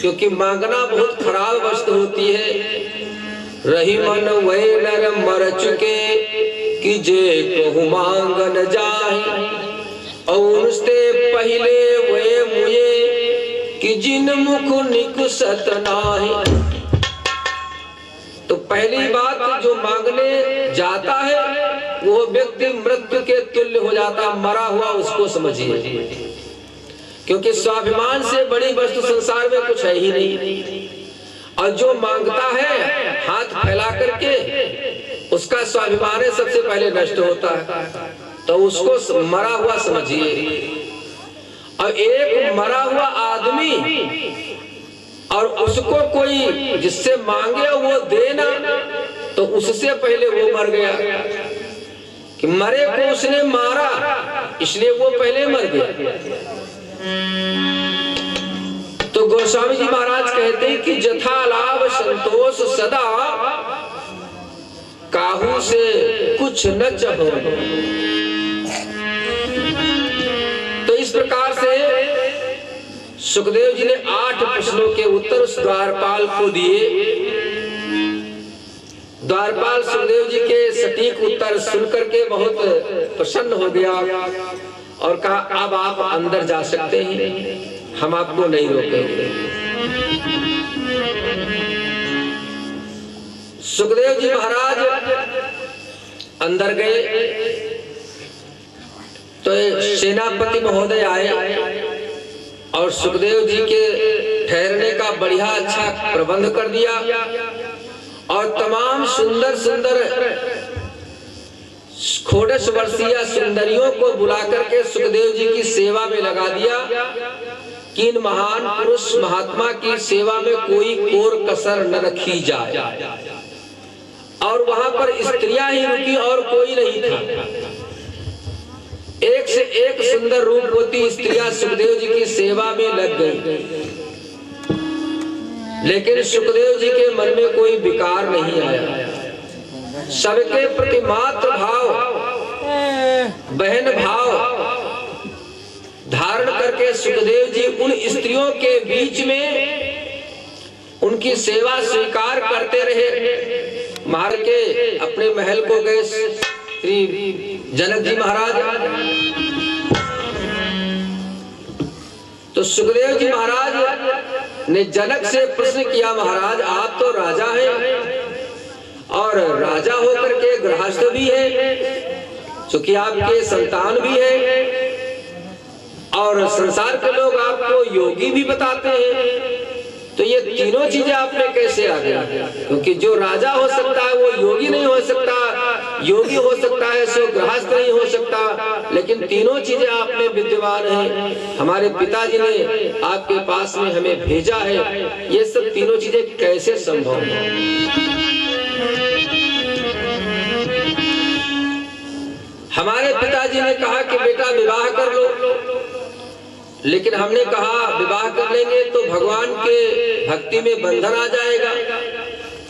Speaker 1: क्योंकि मांगना बहुत खराब वस्तु होती है। रही मन वै नर मर चुके कि जे कहूँ मांग न जाए, और उससे पहले वे मुझे कि जिन मुख निकुसत नाहि। तो पहली बात, जो मांगने जाता है वो व्यक्ति मृत्यु के तुल्य हो जाता, मरा हुआ उसको समझिए। क्योंकि स्वाभिमान से बड़ी वस्तु संसार में कुछ है ही नहीं। और जो मांगता है हाथ फैला करके, उसका स्वाभिमान सबसे पहले नष्ट होता है, तो उसको मरा हुआ समझिए। और एक मरा हुआ आदमी और उसको कोई जिससे मांगे वो देना, तो उससे पहले वो मर गया। कि मरे को उसने मारा, इसलिए वो पहले मर गया। तो गोस्वामी जी महाराज कहते हैं कि जथा लाभ संतोष सदा काहू से कुछ न चाहो। तो इस प्रकार से सुखदेव जी ने 8 प्रश्नों के उत्तर उस द्वारपाल को दिए। द्वारपाल सुखदेव जी के सटीक उत्तर सुनकर के बहुत प्रसन्न हो गया और कहा, अब आप अंदर जा सकते हैं, हम आपको नहीं रोकेंगे। सुखदेव जी महाराज अंदर गए तो सेनापति महोदय आए और सुखदेव जी के ठहरने का बढ़िया अच्छा प्रबंध कर दिया और तमाम सुंदर सुंदर खोड़स वर्षीय सुंदरियों को बुला करके सुखदेव जी की सेवा में लगा दिया कि इन महान पुरुष महात्मा की सेवा में कोई कोर कसर न रखी जाए। और वहां पर स्त्रियां ही रुकी और कोई नहीं था। एक से एक सुंदर रूपवती स्त्रियां सुखदेव जी की सेवा में लग गई, लेकिन सुखदेव जी के मन में कोई विकार नहीं आया। सबके प्रति मातृ भाव, बहन भाव धारण करके सुखदेव जी उन स्त्रियों के बीच में उनकी सेवा स्वीकार करते रहे। महाराज के अपने महल को गए श्री जनक जी महाराज, तो सुखदेव जी महाराज ने जनक से प्रश्न किया, महाराज आप तो राजा हैं और राजा होकर के गृहस्थ भी है, चूंकि आपके संतान भी है और संसार के लोग आपको योगी भी बताते हैं, तो ये तीनों चीजें आप में कैसे आ गई? क्योंकि जो राजा हो सकता है वो योगी नहीं हो सकता, योगी हो सकता है सो गृहस्थ नहीं हो सकता, लेकिन तीनों चीजें आप में विद्यमान हैं। हमारे पिताजी ने आपके पास में हमें भेजा है, ये सब तीनों चीजें कैसे संभव है? हमारे पिताजी ने कहा कि बेटा विवाह कर लो, लेकिन हमने कहा विवाह कर लेंगे तो भगवान के भक्ति में बंधन आ जाएगा,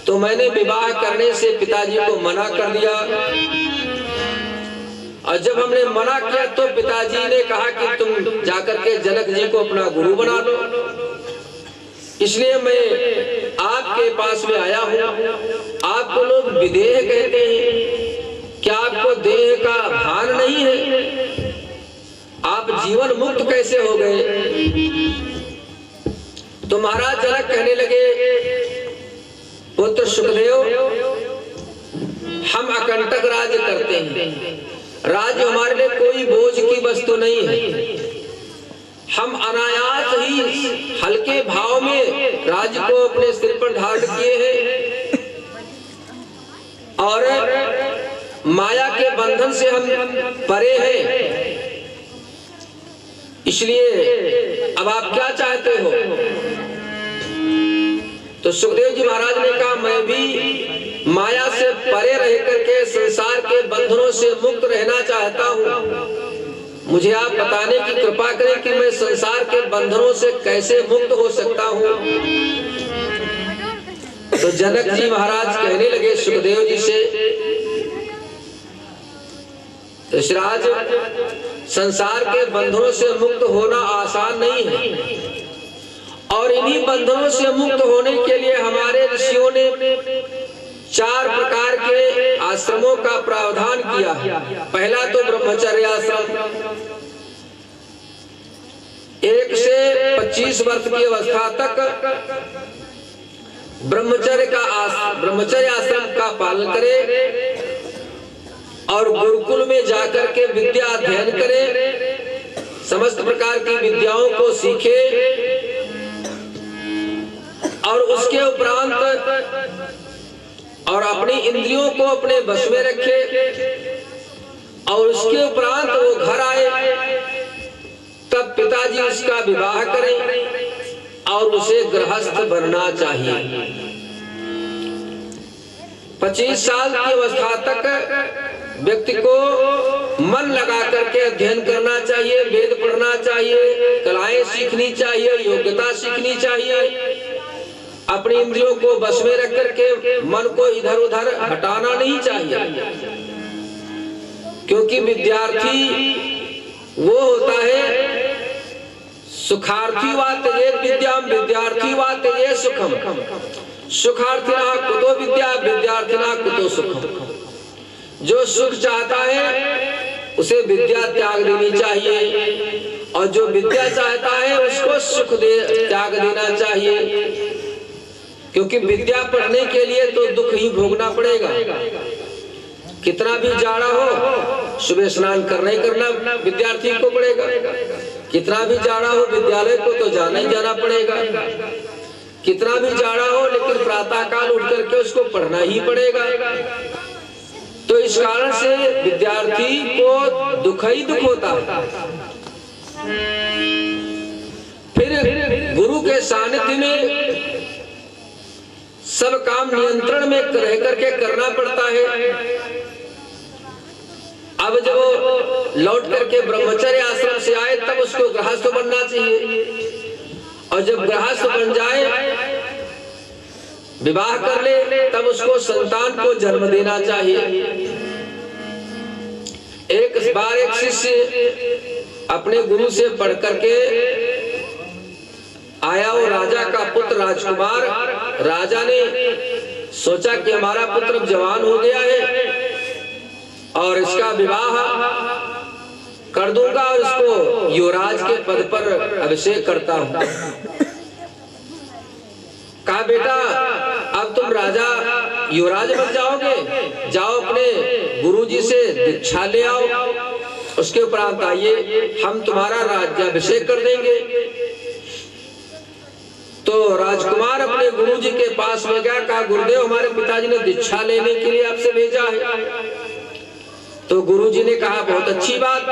Speaker 1: तो मैंने विवाह करने से पिताजी को मना कर दिया। और जब हमने मना किया तो पिताजी ने कहा कि तुम जाकर के जनक जी को अपना गुरु बना लो, इसलिए मैं आपके पास में आया हूँ। आपको लोग विदेह कहते हैं, क्या आपको देह का भान नहीं है? आप जीवन मुक्त कैसे हो गए? तो महाराज जनक कहने लगे, पुत्र सुखदेव, हम अकंटक राज्य करते हैं, राज्य हमारे लिए कोई बोझ की वस्तु नहीं है। हम अनायास ही हल्के भाव में राज्य को अपने सिर पर धारण किए हैं और माया के बंधन से हम परे हैं। इसलिए अब आप क्या चाहते हो? तो सुखदेव जी महाराज ने कहा, मैं भी माया से परे रह करके संसार के बंधनों से मुक्त रहना चाहता हूँ। मुझे आप बताने की कृपा करें कि मैं संसार के बंधनों से कैसे मुक्त हो सकता हूँ। तो जनक जी महाराज कहने लगे सुखदेव जी से, दशराज, संसार के बंधनों से मुक्त होना आसान नहीं है, और इन्हीं बंधनों से मुक्त होने के लिए हमारे ऋषियों ने 4 प्रकार के आश्रमों का प्रावधान किया है। पहला तो ब्रह्मचर्य आश्रम, 1 से 25 वर्ष की अवस्था तक ब्रह्मचर्य आश्रम का पालन करे और गुरुकुल में जाकर के विद्या अध्ययन करे, समस्त प्रकार की विद्याओं को सीखे और उसके उपरांत और अपनी इंद्रियों को अपने बस में रखे, और उसके उपरांत वो घर आए, तब पिताजी उसका विवाह करें और उसे गृहस्थ बनना चाहिए। 25 साल की अवस्था तक व्यक्ति को मन लगा करके अध्ययन करना चाहिए, वेद पढ़ना चाहिए, कलाएं सीखनी चाहिए, योग्यता सीखनी चाहिए, अपनी इंद्रियों को बस में रख करके मन को इधर उधर हटाना नहीं चाहिए। क्योंकि विद्यार्थी वो होता है, सुखार्थी वा त्यजेत विद्याम विद्यार्थी वा त्यजेत सुखम, सुखार्थिना कुतो विद्या विद्यार्थिना कुतो सुखम। जो सुख चाहता है उसे विद्या त्याग देनी चाहिए, और जो विद्या चाहता है उसको सुख त्याग देना चाहिए। क्योंकि विद्या पढ़ने के लिए तो दुख ही भोगना पड़ेगा। कितना भी जाड़ा हो, सुबह स्नान करना ही करना विद्यार्थी को पड़ेगा। कितना भी जाड़ा हो, विद्यालय को तो जाना ही जाना पड़ेगा। कितना भी जाड़ा हो, लेकिन प्रातः काल उठ करके उसको पढ़ना ही पड़ेगा। तो इस कारण से विद्यार्थी को दुख ही दुख होता है। फिर गुरु के सानिध्य में सब काम नियंत्रण में रह करके करना पड़ता है। अब जब वो लौट करके ब्रह्मचर्य आश्रम से आए तब उसको गृहस्थ बनना चाहिए, और जब गृहस्थ बन जाए, विवाह कर ले, तब उसको संतान को जन्म देना चाहिए। एक बार एक शिष्य अपने गुरु से पढ़ करके आया, वो राजा का पुत्र राजकुमार। राजा ने सोचा कि हमारा पुत्र अब जवान हो गया है और इसका विवाह कर दूंगा और इसको युवराज के पद पर अभिषेक करता हूं। कहा, बेटा अब तुम राजा युवराज बन जाओगे, जाओ अपने गुरुजी से दीक्षा ले आओ, उसके उपरांत आइए, हम तुम्हारा राज्याभिषेक कर देंगे। तो राजकुमार अपने गुरुजी के पास में गया, कहा, गुरुदेव हमारे पिताजी ने दीक्षा लेने के लिए आपसे भेजा है। तो गुरुजी ने कहा, बहुत अच्छी बात।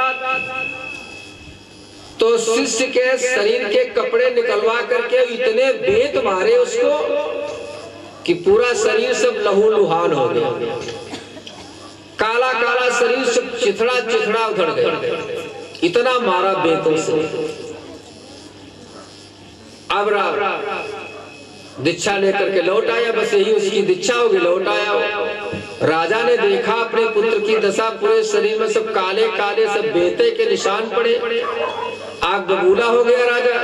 Speaker 1: तो शिष्य के शरीर के कपड़े निकलवा करके इतने बेत मारे उसको कि पूरा शरीर सब लहू लुहान हो गया, काला काला शरीर सब चिथड़ा चिथड़ा उधड़ गया, इतना मारा बेतों से। अब दीक्षा लेकर के लौट आया, बस यही उसकी दीक्षा होगी, लौट आया। राजा ने देखा अपने पुत्र की दशा, पूरे शरीर में सब काले काले सब बेते के निशान पड़े, आग बबूला हो गया राजा।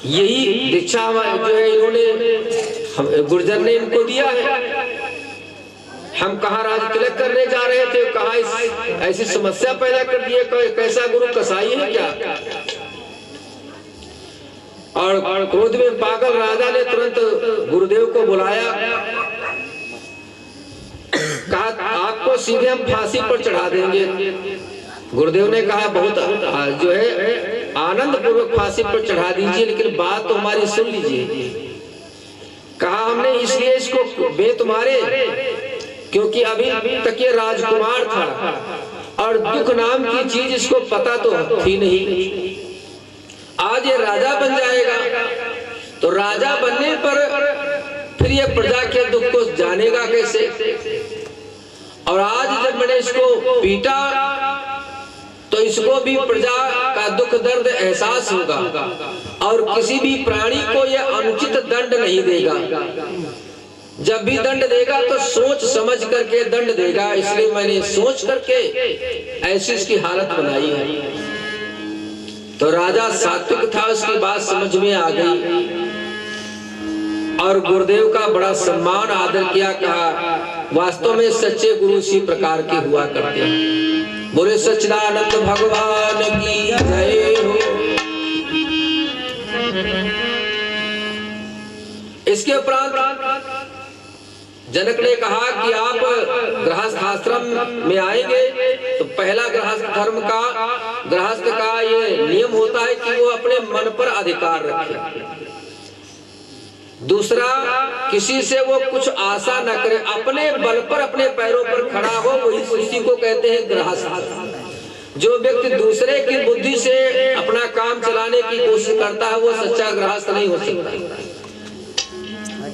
Speaker 1: यही दीक्षा जो है इन्होंने गुर्जर ने इनको दिया है। हम कहा राज तिलक करने जा रहे थे, कहा ऐसी समस्या पैदा कर दी है, कैसा गुरु कसाई है क्या? और क्रोध में पागल राजा ने तुरंत गुरुदेव को बुलाया, कहा आपको सीधे हम फांसी पर चढ़ा देंगे। गुरुदेव ने कहा, बहुत जो है आनंद पूर्वक फांसी पर चढ़ा दीजिए, लेकिन बात तो हमारी सुन लीजिए। कहा, हमने इसलिए इसको बेत मारे क्योंकि अभी तक ये राजकुमार था और दुख नाम की चीज इसको पता तो थी नहीं। आज ये राजा बन जाएगा तो राजा बनने पर फिर ये प्रजा के दुख को जानेगा कैसे? और आज जब मैंने इसको पीटा तो इसको भी प्रजा का दुख दर्द एहसास होगा और किसी भी प्राणी को यह अनुचित दंड नहीं देगा। जब भी दंड देगा तो सोच समझ करके दंड देगा, इसलिए मैंने सोच करके ऐसी इसकी हालत बनाई है। तो राजा सात्विक था, उसकी बात समझ में आ गई और गुरुदेव का बड़ा सम्मान आदर किया। कहा, वास्तव में सच्चे गुरु इसी प्रकार के हुआ करते हैं। बोले सच्चिदानंद भगवान की जय हो। इसके उपरांत जनक ने कहा कि आप गृहस्थ आश्रम में आएंगे तो पहला गृहस्थ धर्म का गृहस्थ का ये नियम होता है कि वो अपने मन पर अधिकार रखे। दूसरा, किसी से वो कुछ आशा न करे, अपने बल पर अपने पैरों पर खड़ा हो, वही उसी को कहते हैं गृहस्थ। जो व्यक्ति दूसरे की बुद्धि से अपना काम चलाने की कोशिश करता है वो सच्चा गृहस्थ नहीं हो सकता।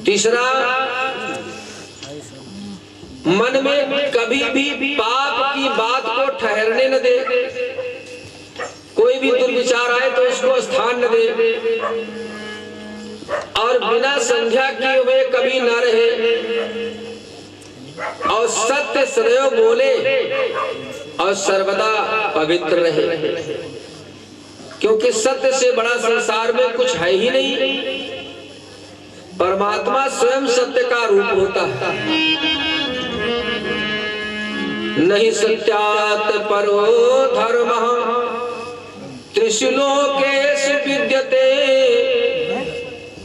Speaker 1: तीसरा, मन में कभी भी पाप की बात को ठहरने न दे, कोई भी दुर्विचार आए तो उसको स्थान न दे और बिना संध्या किए हुए कभी न रहे और सत्य सदैव बोले और सर्वदा पवित्र रहे, क्योंकि सत्य से बड़ा संसार में कुछ है ही नहीं। परमात्मा स्वयं सत्य का रूप होता है। नहीं सत्यात् परो धर्मः त्रिषु लोकेषु विद्यते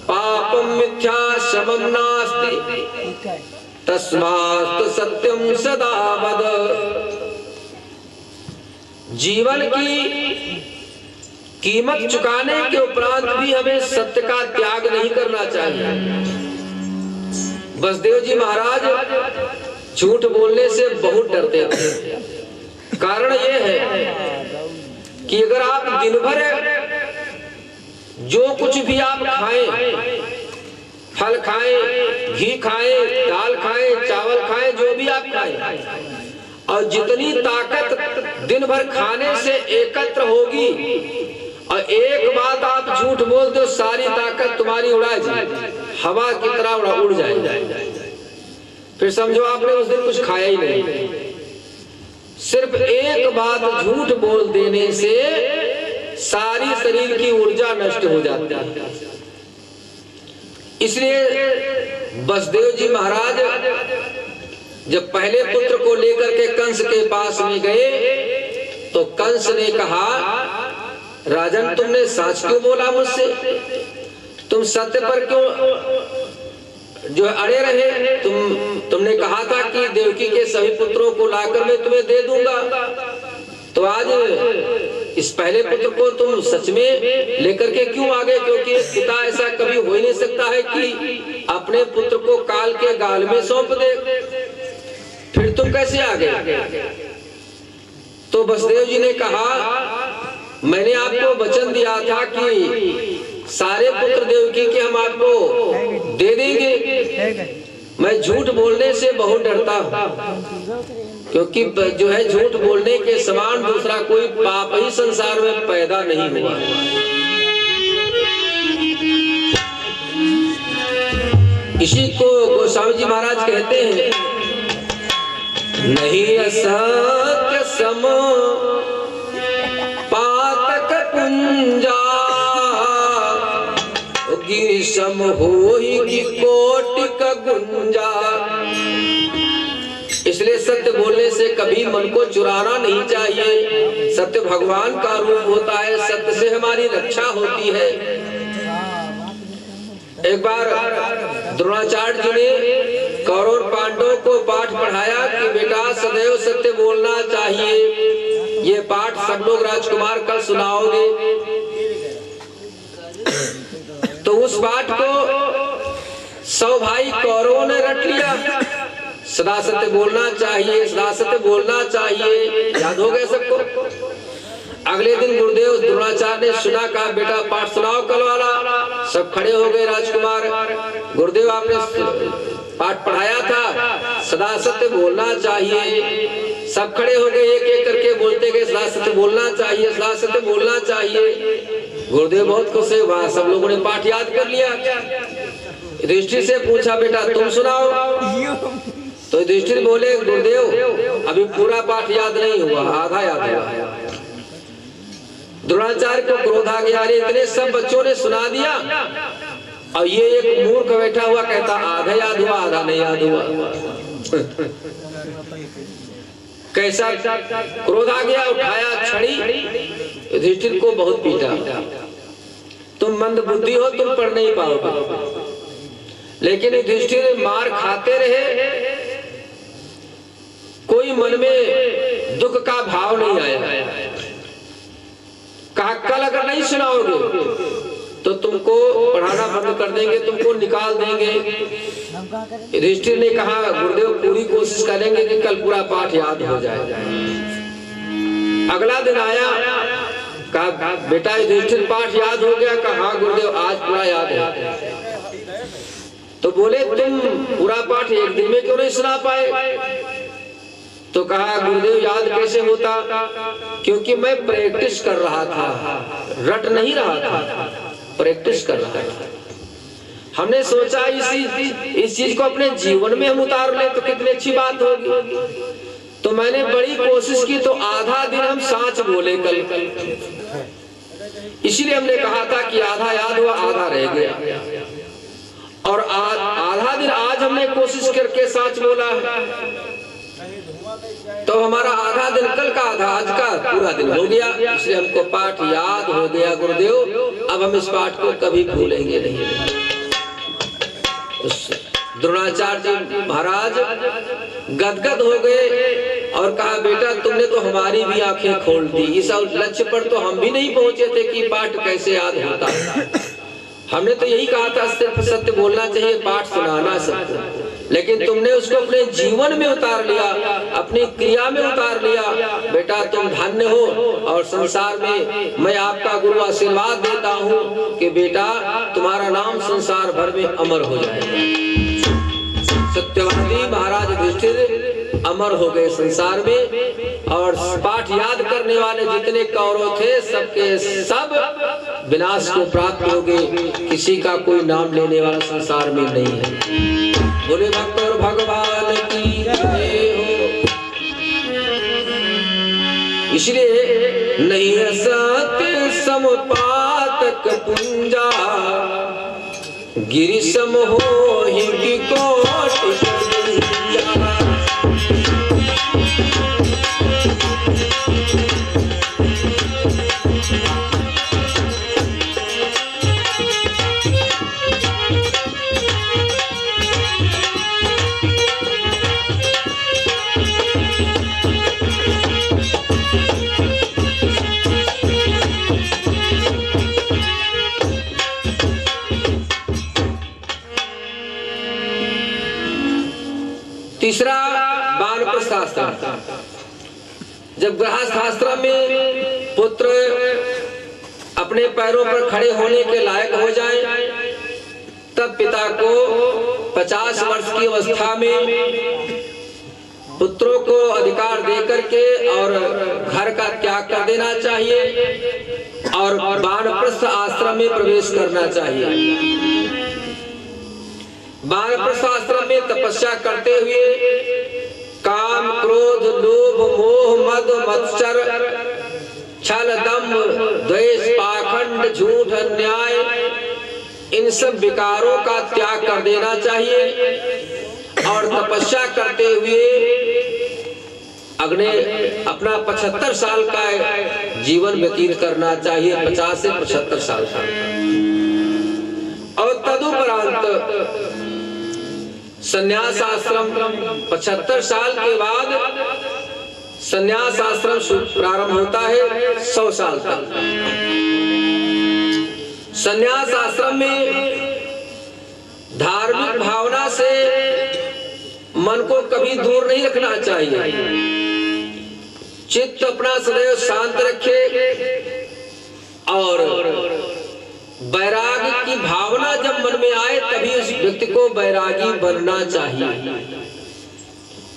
Speaker 1: पापं मिथ्या शमं नास्ति तस्मात् सत्यं सदा वद। जीवन की कीमत चुकाने के उपरांत भी हमें सत्य का त्याग नहीं करना चाहिए। बसदेव जी महाराज झूठ बोलने से बहुत डरते थे। कारण यह है कि अगर आप दिन भर जो कुछ भी आप खाएं, फल खाएं, घी खाएं, दाल खाएं, चावल खाएं, जो भी आप खाएं, और जितनी ताकत दिन भर खाने से एकत्र होगी, और एक बात आप झूठ बोल दो, सारी ताकत तुम्हारी उड़ा जाए, हवा की तरह उड़ जाए। फिर समझो आपने उस दिन कुछ खाया ही नहीं। सिर्फ एक बात झूठ बोल देने से सारी शरीर की ऊर्जा नष्ट हो जाती है। इसलिए बसदेव जी महाराज जब पहले पुत्र को लेकर के कंस के पास में गए, तो कंस ने कहा, राजन तुमने सच क्यों बोला मुझसे? तुम सत्य पर क्यों जो अड़े रहे? तुमने कहा था कि देवकी के सभी पुत्रों को लाकर मैं तुम्हें दे दूंगा, तो आज इस पहले पुत्र को तुम सच में लेकर के क्यों आ गए? क्योंकि पिता ऐसा कभी हो ही नहीं सकता है कि अपने पुत्र को काल के गाल में सौंप दे। फिर तुम कैसे आ गए? तो बसदेव जी ने कहा, मैंने आपको वचन दिया था कि सारे पुत्र देवकी के हम आपको दे देंगे। मैं झूठ बोलने से बहुत डरता हूँ, क्योंकि जो है झूठ बोलने के समान दूसरा कोई पाप ही संसार में पैदा नहीं हुआ। इसी को गोस्वामी जी महाराज कहते हैं, नहीं असत्य सम पातक पुंजा, सम होई की कोटिक गुंजा। इसलिए सत्य बोलने से कभी मन को चुराना नहीं चाहिए। सत्य भगवान का रूप होता है, सत्य से हमारी रक्षा होती है। एक बार द्रोणाचार्य जी ने कौरव और पांडवों को पाठ पढ़ाया कि बेटा सदैव सत्य बोलना चाहिए। ये पाठ सब लोग राजकुमार कल सुनाओगे। तो उस पाठ को 100 भाई कौरवों ने रट लिया। सदा सत्य बोलना चाहिए, सदा सत्य बोलना चाहिए, याद हो गया सबको। अगले दिन गुरुदेव द्रोणाचार्य ने सुना, कहा बेटा पाठ सुनाओ कल वाला। सब खड़े हो गए राजकुमार। गुरुदेव आपने पाठ पढ़ाया था, सदा सत्य बोलना चाहिए। सब खड़े हो गए, एक एक करके बोलते गए, सदा सत्य बोलना चाहिए, सदा सत्य बोलना चाहिए। गुरुदेव बहुत खुश है, वहां सब लोगों ने पाठ याद कर लिया। युधिष्ठिर से पूछा, बेटा तुम सुनाओ। तो युधिष्ठिर बोले, गुरुदेव अभी पूरा पाठ याद नहीं हुआ, आधा याद हुआ। द्रोणाचार्य को क्रोध आ गया, अरे इतने सब बच्चों ने सुना दिया और ये एक मूर्ख बैठा हुआ कहता आधा याद हुआ, आधा नहीं याद हुआ। कैसा क्रोध आ गया, उठाया छड़ी, युधिष्ठिर को बहुत पीटा। तुम मंद बुद्धि हो, तुम पढ़ नहीं पाओगे। लेकिन युधिष्ठिर मार खाते रहे, कोई मन में दुख का भाव नहीं आया। कहा कल अगर नहीं सुनाओगे तो तुमको पढ़ाना बंद कर देंगे, तुमको निकाल देंगे। युधिष्ठिर ने कहा, गुरुदेव पूरी कोशिश करेंगे कि कल पूरा पाठ याद हो जाए। अगला दिन आया, कहा बेटा युधिष्ठिर पाठ याद हो गया? कहा गुरुदेव आज पूरा याद है। तो बोले तुम पूरा पाठ एक दिन में क्यों नहीं सुना पाए? तो कहा गुरुदेव याद कैसे होता? क्योंकि मैं प्रैक्टिस कर रहा था, रट नहीं रहा था, प्रैक्टिस कर रहा था। हमने सोचा इस चीज को अपने जीवन में हम उतार ले तो कितनी अच्छी बात होगी। तो मैंने बड़ी कोशिश की, तो आधा दिन हम साच बोले कल। इसलिए हमने कहा था कि आधा याद हुआ, आधा रह गया। और आधा दिन आज हमने कोशिश करके साच बोला, तो हमारा आधा दिन कल का आधा आज का पूरा दिन हो गया। इसलिए हमको पाठ याद हो गया गुरुदेव, अब हम इस पाठ को कभी भूलेंगे नहीं। द्रोणाचार्य जी महाराज गदगद हो गए और कहा बेटा तुमने तो हमारी भी आंखें खोल दी। इस लक्ष्य पर तो हम भी नहीं पहुंचे थे कि पाठ कैसे याद होता है। हमने तो यही कहा था सिर्फ सत्य बोलना चाहिए, पाठ सुनाना सबको। लेकिन तुमने उसको अपने जीवन में उतार लिया, अपनी क्रिया में उतार लिया। बेटा तुम धन्य हो, और संसार में मैं आपका गुरु आशीर्वाद देता हूँ कि बेटा तुम्हारा नाम संसार भर में अमर हो जाएगा। सत्यवादी महाराज युधिष्ठिर अमर हो गए संसार में, और पाठ याद करने वाले जितने कौरव थे सबके सब विनाश को प्राप्त हो गए। किसी का कोई नाम लेने वाला संसार में नहीं है। बोले भक्त और भगवान की जय हो। इसलिए नहीं है सत्य समपातक पुंजा, गिरि सम हो ही की कोटि पुंजा। तीसरा वानप्रस्थ आश्रम। जब गृहस्थ आश्रम में पुत्र अपने पैरों पर खड़े होने के लायक हो जाए, तब पिता को 50 वर्ष की अवस्था में पुत्रों को अधिकार देकर के और घर का त्याग कर देना चाहिए और वानप्रस्थ आश्रम में प्रवेश करना चाहिए। वानप्रस्थ आश्रम में तपस्या करते हुए काम, क्रोध, लोभ, मोह, मद, मत्सर, छल, दम्भ, द्वेष, पाखंड, झूठ, अन्याय, इन सब विकारों का त्याग कर देना चाहिए और तपस्या करते हुए अगले अपना 75 साल का जीवन व्यतीत करना चाहिए। 50 से 75 साल का। और तदुपरांत संन्यास आश्रम 75 साल के बाद संन्यास आश्रम प्रारंभ होता है 100 साल तक। संन्यास आश्रम में धार्मिक भावना से मन को कभी दूर नहीं रखना चाहिए। चित्त अपना सदैव शांत रखे और वैराग्य की भावना जब मन में आए तभी उस व्यक्ति को वैरागी बनना चाहिए।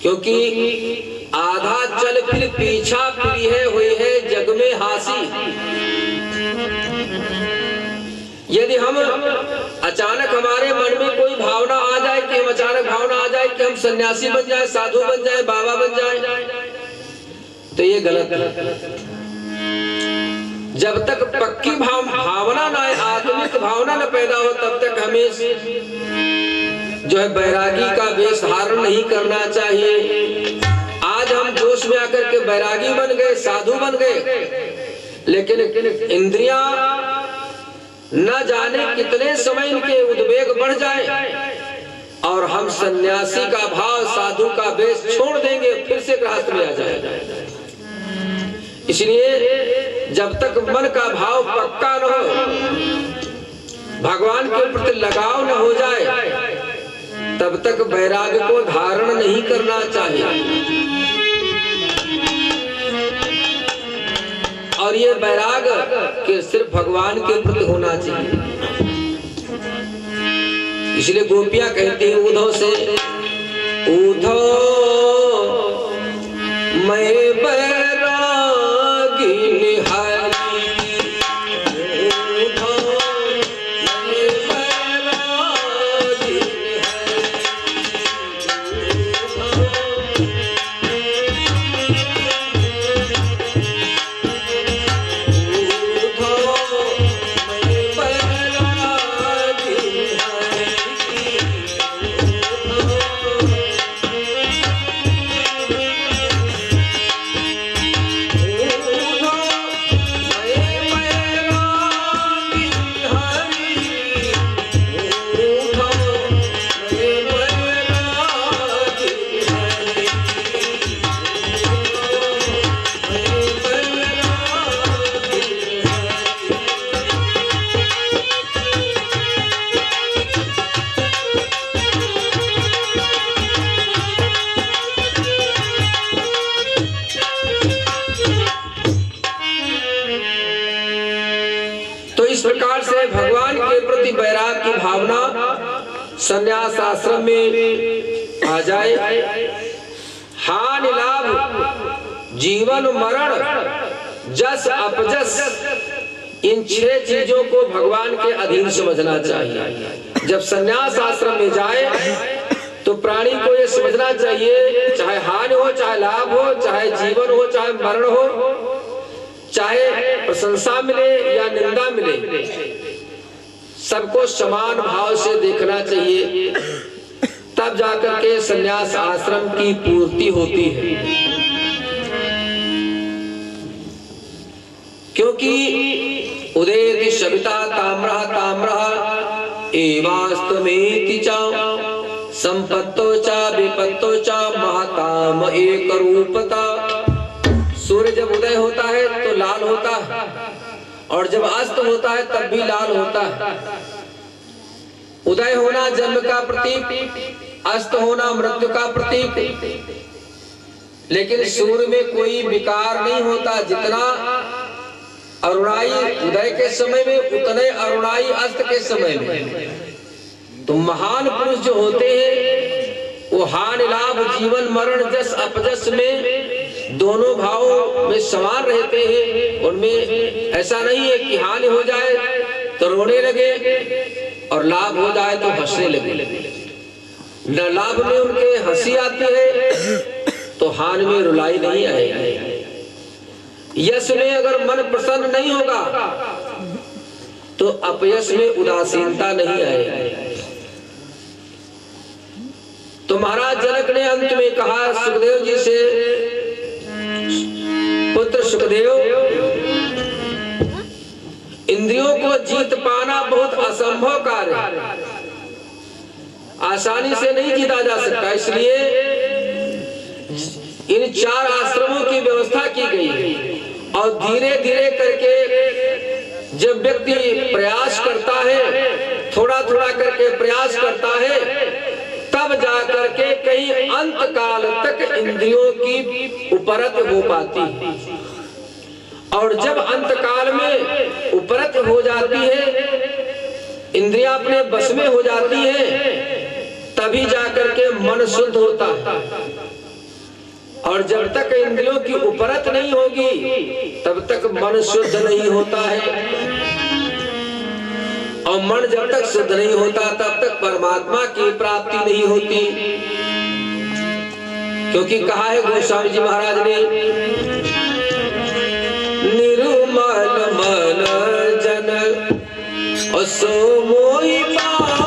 Speaker 1: क्योंकि आधा चल फिर पीछा फिरी है हुई है जग में हासी। यदि हम अचानक हमारे मन में कोई भावना आ जाए कि हम अचानक भावना आ जाए कि हम सन्यासी बन जाए, साधु बन जाए, बाबा बन जाए, तो ये गलत है। जब तक पक्की भावना ना, आत्मिक भावना न पैदा हो, तब तक हमें जो है वैरागी का वेश धारण नहीं करना चाहिए। आज हम जोश में आकर के वैरागी बन गए, साधु बन गए, लेकिन इंद्रियां न जाने कितने समय इनके उद्वेग बढ़ जाए और हम सन्यासी का भाव, साधु का वेश छोड़ देंगे, फिर से गृहस्थ में आ जाएगा। इसलिए जब तक मन का भाव पक्का न हो, भगवान के प्रति लगाव न हो जाए, तब तक वैराग्य को धारण नहीं करना चाहिए। और ये वैराग्य के सिर्फ भगवान के प्रति होना चाहिए। इसलिए गोपियां कहती हैं उद्धव से, उद्धव मैं बैरागी निहारी, प्रकार से भगवान के प्रति वैराग की भावना संन्यास आश्रम में आ जाए, हानि लाभ जीवन मरण जस अपजस इन 6 चीजों को भगवान के अधीन समझना चाहिए। जब संन्यास आश्रम में जाए तो प्राणी को ये समझना चाहिए, चाहे हानि हो, चाहे लाभ हो, चाहे जीवन हो, चाहे मरण हो, चाहे प्रशंसा मिले या निंदा मिले, सबको समान भाव से देखना चाहिए। तब जाकर के संन्यास आश्रम की पूर्ति होती है। क्योंकि उदेति सविता ताम्रः ताम्रः एवास्तमेति च संपत्तो च विपत्तो च महताम एक रूपता। सूर्य जब उदय होता है तो लाल होता है, और जब अस्त होता है तब भी लाल होता है। उदय होना जन्म का प्रतीक, अस्त होना मृत्यु का प्रतीक, लेकिन सूर्य में कोई विकार नहीं होता। जितना अरुणाई उदय के समय में, उतने अरुणाई अस्त के समय में। तो महान पुरुष जो होते हैं वो हानि लाभ जीवन मरण जस अपजस में दोनों भावों में समान रहते हैं। उनमें ऐसा नहीं है कि हानि हो जाए तो रोने लगे और लाभ हो जाए तो हंसने लगे। न लाभ में उनके हंसी आती है तो हानि में रुलाई नहीं आएगी। यश में अगर मन प्रसन्न नहीं होगा तो अपयश में उदासीनता नहीं आएगी। तो महाराज जनक ने अंत में कहा सुखदेव जी से, पुत्र सुखदेव, इंद्रियों को जीत पाना बहुत असंभव कार्य है, आसानी से नहीं जीता जा सकता। इसलिए इन 4 आश्रमों की व्यवस्था की गई है। और धीरे धीरे करके जब व्यक्ति प्रयास करता है, थोड़ा थोड़ा करके प्रयास करता है, तब जाकर के कई अंत काल तक इंद्रियों की उपरत हो पाती है। और जब अंत काल में उपरत हो जाती है, इंद्रियां अपने बस में हो जाती है, तभी जाकर के मन शुद्ध होता है। और जब तक इंद्रियों की उपरत नहीं होगी तब तक मन शुद्ध नहीं होता है। और मन जब तक शुद्ध नहीं होता तब तक परमात्मा की प्राप्ति नहीं होती। क्योंकि कहा है गोस्वामी जी महाराज ने, निर्मल मन जन सो मोहि पावा।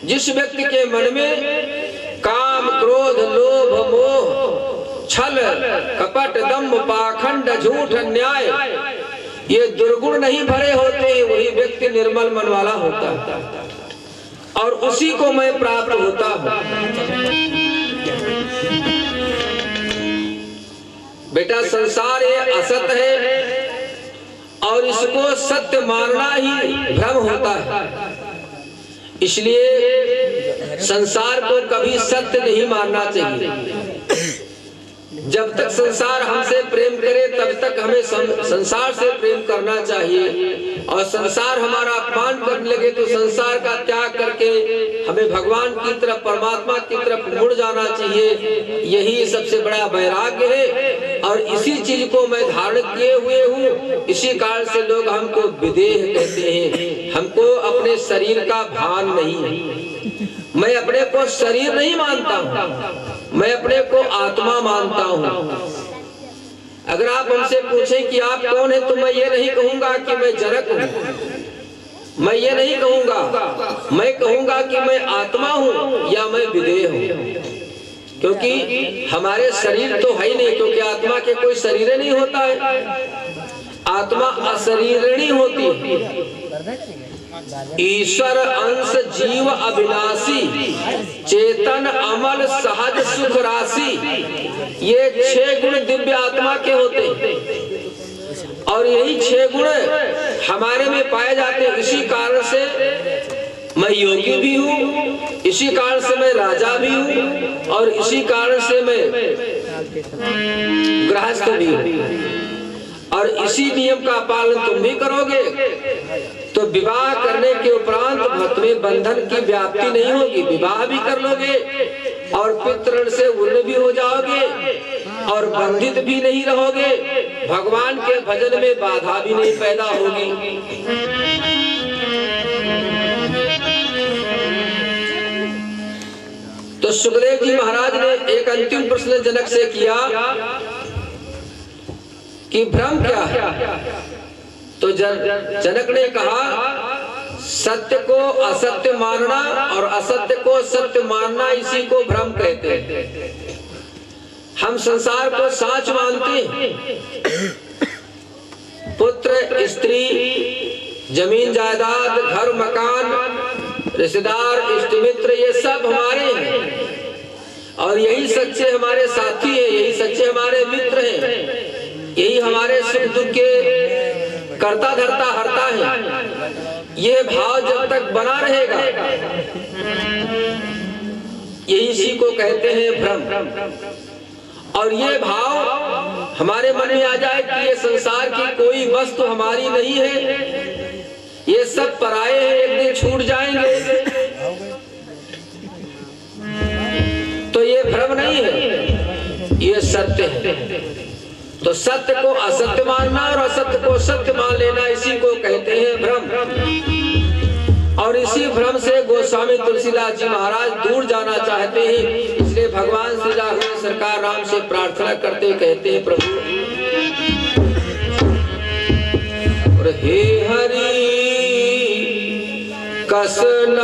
Speaker 1: जिस व्यक्ति के मन में काम क्रोध लोभ मोह छल कपट दम्भ पाखंड झूठ अन्याय ये दुर्गुण नहीं भरे होते, वही व्यक्ति निर्मल मन वाला होता है और उसी को मैं प्राप्त होता हूँ। बेटा संसार ये असत है और इसको सत्य मानना ही भ्रम होता है। इसलिए संसार को कभी सत्य नहीं मानना चाहिए। जब तक संसार हमसे प्रेम करे तब तक हमें संसार से प्रेम करना चाहिए, और संसार हमारा अपमान करने लगे तो संसार का त्याग करके हमें भगवान की तरफ परमात्मा की तरफ मुड़ जाना चाहिए। यही सबसे बड़ा वैराग्य है और इसी चीज को मैं धारण किए हुए हूँ। इसी कारण से लोग हमको विदेह कहते हैं। हमको अपने शरीर का भान नहीं है। मैं अपने को शरीर नहीं मानता हूँ, मैं अपने को आत्मा मानता हूँ। अगर आप हमसे पूछें कि आप कौन है तो मैं ये नहीं कहूंगा कि मैं जनक हूँ, मैं ये नहीं कहूंगा, मैं कहूंगा कि मैं आत्मा हूं या मैं विदेह हूं, क्योंकि हमारे शरीर तो है ही नहीं, क्योंकि आत्मा के कोई शरीर नहीं होता है, आत्मा अशरीरणी होती है। ईश्वर अंश जीव अविनाशी चेतन अमल सहज सुख राशि, ये 6 गुण दिव्य आत्मा के होते हैं और यही 6 गुण हमारे में पाए जाते हैं। इसी कारण से मैं योगी भी हूँ, इसी कारण से मैं राजा भी हूँ और इसी कारण से मैं गृहस्थ भी हूँ। और इसी नियम का पालन तुम भी करोगे तो विवाह करने के उपरांत भक्त में बंधन की व्याप्ति नहीं होगी, विवाह भी कर लोगे और पितृण से उन्न भी हो जाओगे और बंधित भी नहीं रहोगे, भगवान के भजन में बाधा भी नहीं पैदा होगी। तो सुखदेव जी महाराज ने एक अंतिम प्रश्न जनक से किया कि भ्रम क्या है? तो जनक ने कहा सत्य को असत्य मानना और असत्य को सत्य मानना, इसी को भ्रम कहते हैं। हम संसार को सच मानते हैं, पुत्र स्त्री जमीन जायदाद घर मकान रिश्तेदार इष्ट मित्र ये सब हमारे हैं और यही सच्चे हमारे साथी हैं, यही सच्चे हमारे मित्र हैं, यही हमारे सुख दुख के करता धरता हरता है। ये भाव जब तक बना रहेगा यही इसी को कहते हैं भ्रम। और ये भाव हमारे मन में आ जाए कि ये संसार की कोई वस्तु हमारी नहीं है, ये सब पराये हैं, एक दिन छूट जाएंगे, तो ये भ्रम नहीं है, ये सत्य है। तो सत्य को असत्य मानना और असत्य को सत्य मान लेना, इसी को कहते हैं भ्रम। और इसी भ्रम से गोस्वामी तुलसीदास जी महाराज दूर जाना चाहते हैं, इसलिए भगवान श्री राघव सरकार राम से प्रार्थना करते कहते हैं प्रभु और हे हरि कस न